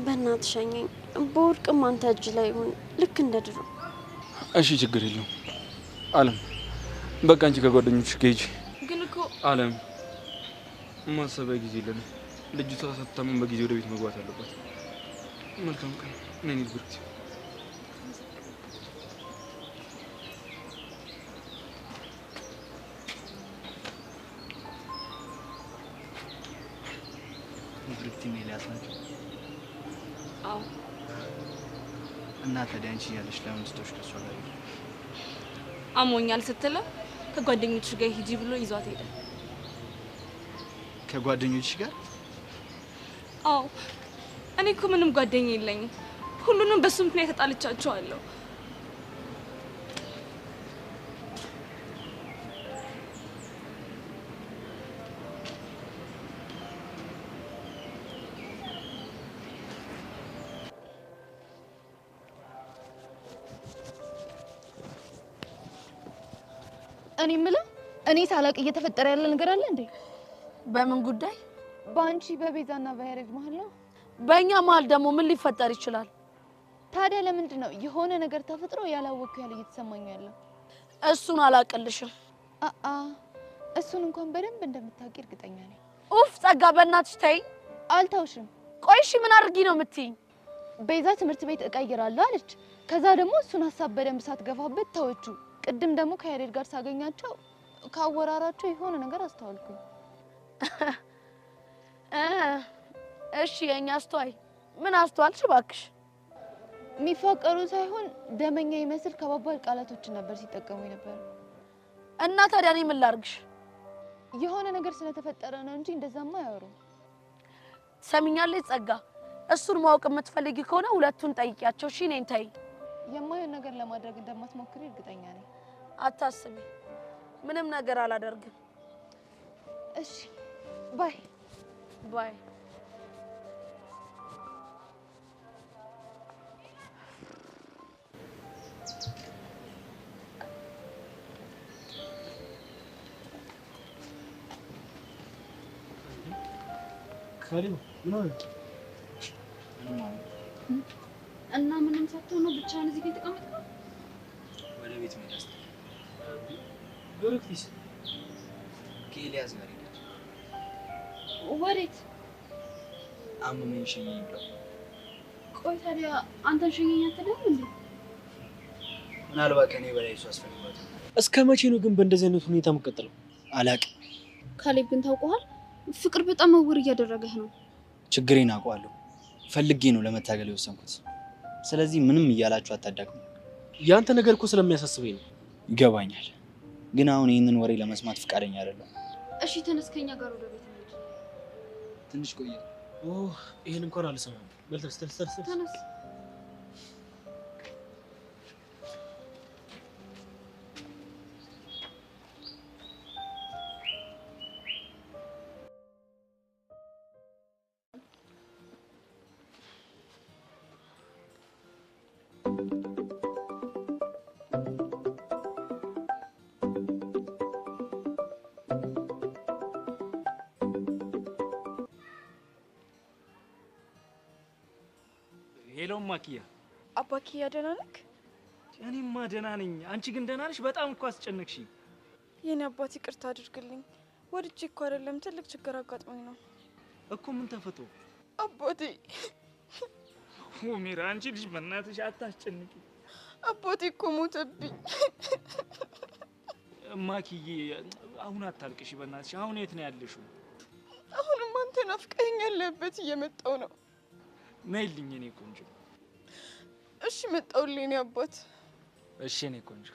በእናትሽ ሸኘኝ። በወርቅም አንተ እጅ ላይ ይሁን ልክ እንደ ድሮ። እሺ ችግር የለውም። አለም በቃ አንቺ ከጓደኞችሽ ጋር ሂጂ። ግን እኮ አለም ማሰቢያ ጊዜ የለንም። ልጅቷ ሳትታመም በጊዜ ወደ ቤት መግባት አለባት። መልካም ቀን። ነኝ ብርክት ብርክቲና ኤልያስ ናቸው። አዎ። እና ታዲያ አንቺ እያለሽ ለምን ስትወሽ ከሷ ጋር ሄደ? አሞኛል ስትለ ከጓደኞችሽ ጋር ሂጂ ብሎ ይዟት ሄደ። ከጓደኞችሽ ጋር? አዎ። እኔ እኮ ምንም ጓደኛ የለኝም። ሁሉንም በሱ ምክንያት ተጣልቻቸዋለሁ። እኔ የምለው እኔ ሳላቅ እየተፈጠረ ያለ ነገር አለ እንዴ? በምን ጉዳይ? በአንቺ በቤዛና በያሬድ መሀል ነው። በእኛ መሀል ደግሞ ምን ሊፈጠር ይችላል? ታዲያ ለምንድን ነው የሆነ ነገር ተፈጥሮ ያላወቅኩ ያለ እየተሰማኝ ያለው? እሱን አላቅልሽም። እሱን እንኳን በደንብ እንደምታውቂ እርግጠኛ ነኝ። ኡፍ ጸጋ፣ በእናትሽ ተይኝ። አልተውሽም። ቆይ እሺ ምን አድርጊ ነው የምትይኝ? ቤዛ ትምህርት ቤት እቀይራለሁ አለች። ከዛ ደግሞ እሱን ሀሳብ በደንብ ሳትገፋበት ተወቹ። ቅድም ደግሞ ከያሬድ ጋር ሳገኛቸው ካወራራቸው የሆነ ነገር አስተዋልኩኝ። እሺ የኛ አስተዋይ ምን አስተዋልሽ እባክሽ? የሚፋቀሩ ሳይሆን ደመኛ ይመስል ከባባድ ቃላቶችን ነበር ሲጠቀሙ ነበር። እና ታዲያ እኔ ምን ላድርግሽ? የሆነ ነገር ስለተፈጠረ ነው እንጂ እንደዛማ አያወሩ። ሰሚኛለሽ ጸጋ፣ እሱን ማወቅ የምትፈልጊ ከሆነ ሁለቱን ጠይቂያቸው። እሺ እኔን ተይ። የማየውን ነገር ለማድረግ እንደማትሞክሪ እርግጠኛ ነኝ። አታስቢ፣ ምንም ነገር አላደርግም። እሺ ባይ ባይ። ካሌብ ምን ሆነ? እና ምንም ሳትሆን ነው ብቻህን እዚህ ጋር የተቀመጥከው? ወደ ቤት መሄድ አስተ ብርክቲስ ከኤልያስ ጋር ሄደች። ወዴት? አመመኝ ሸኘኝ ብለው። ቆይ ታዲያ አንተን ሸኘኝ አትልም እንዴ? ምናልባት ከኔ በላይ እሱ አስፈልጓት። እስከ መቼ ነው ግን በእንደዚህ አይነት ሁኔታ የምትቀጥለው? አላቅም። ካሌብ ግን ታውቀዋል፣ ፍቅር በጣም እውር እያደረገህ ነው። ችግሬን አውቀዋለሁ። ፈልጌ ነው ለመታገል የወሰንኩት። ስለዚህ ምንም እያላችሁ አታዳክሙ። ያንተ ነገር እኮ ስለሚያሳስበኝ ነው። ይገባኛል፣ ግን አሁን ይህንን ወሬ ለመስማት ፍቃደኛ አይደለም። እሺ ተነስ፣ ከኛ ጋር ወደ ቤት እንሂድ። ትንሽ ቆየ። ይሄን እንኳን አልሰማም። በልተስ ተነስ። ሄሎ ማኪያ። አባኪያ ደህና ነህ? እኔማ ደህና ነኝ። አንቺ ግን ደህና ነሽ? በጣም እኮ አስጨነቅሽኝ። የኔ አባት ይቅርታ አድርግልኝ። ወድጄ እኮ አይደለም፣ ትልቅ ችግር አጋጥሞኝ ነው እኮ። ምን ተፈጥሮ? አባቴ ሜራ፣ አንቺ ልጅ በእናትሽ አታስጨንቂ። አባቴ እኮ ሞተብኝ። ማኪዬ አሁን አታልቅሽ በእናትሽ። አሁን የት ነው ያለሽው? አሁንም አንተ ናፍቀኸኝ ያለበት እየመጣሁ ነው። ነይልኝ የኔ ቆንጆ። እሺ መጣሁልኝ የኔ አባት። እሺ የኔ ቆንጆ።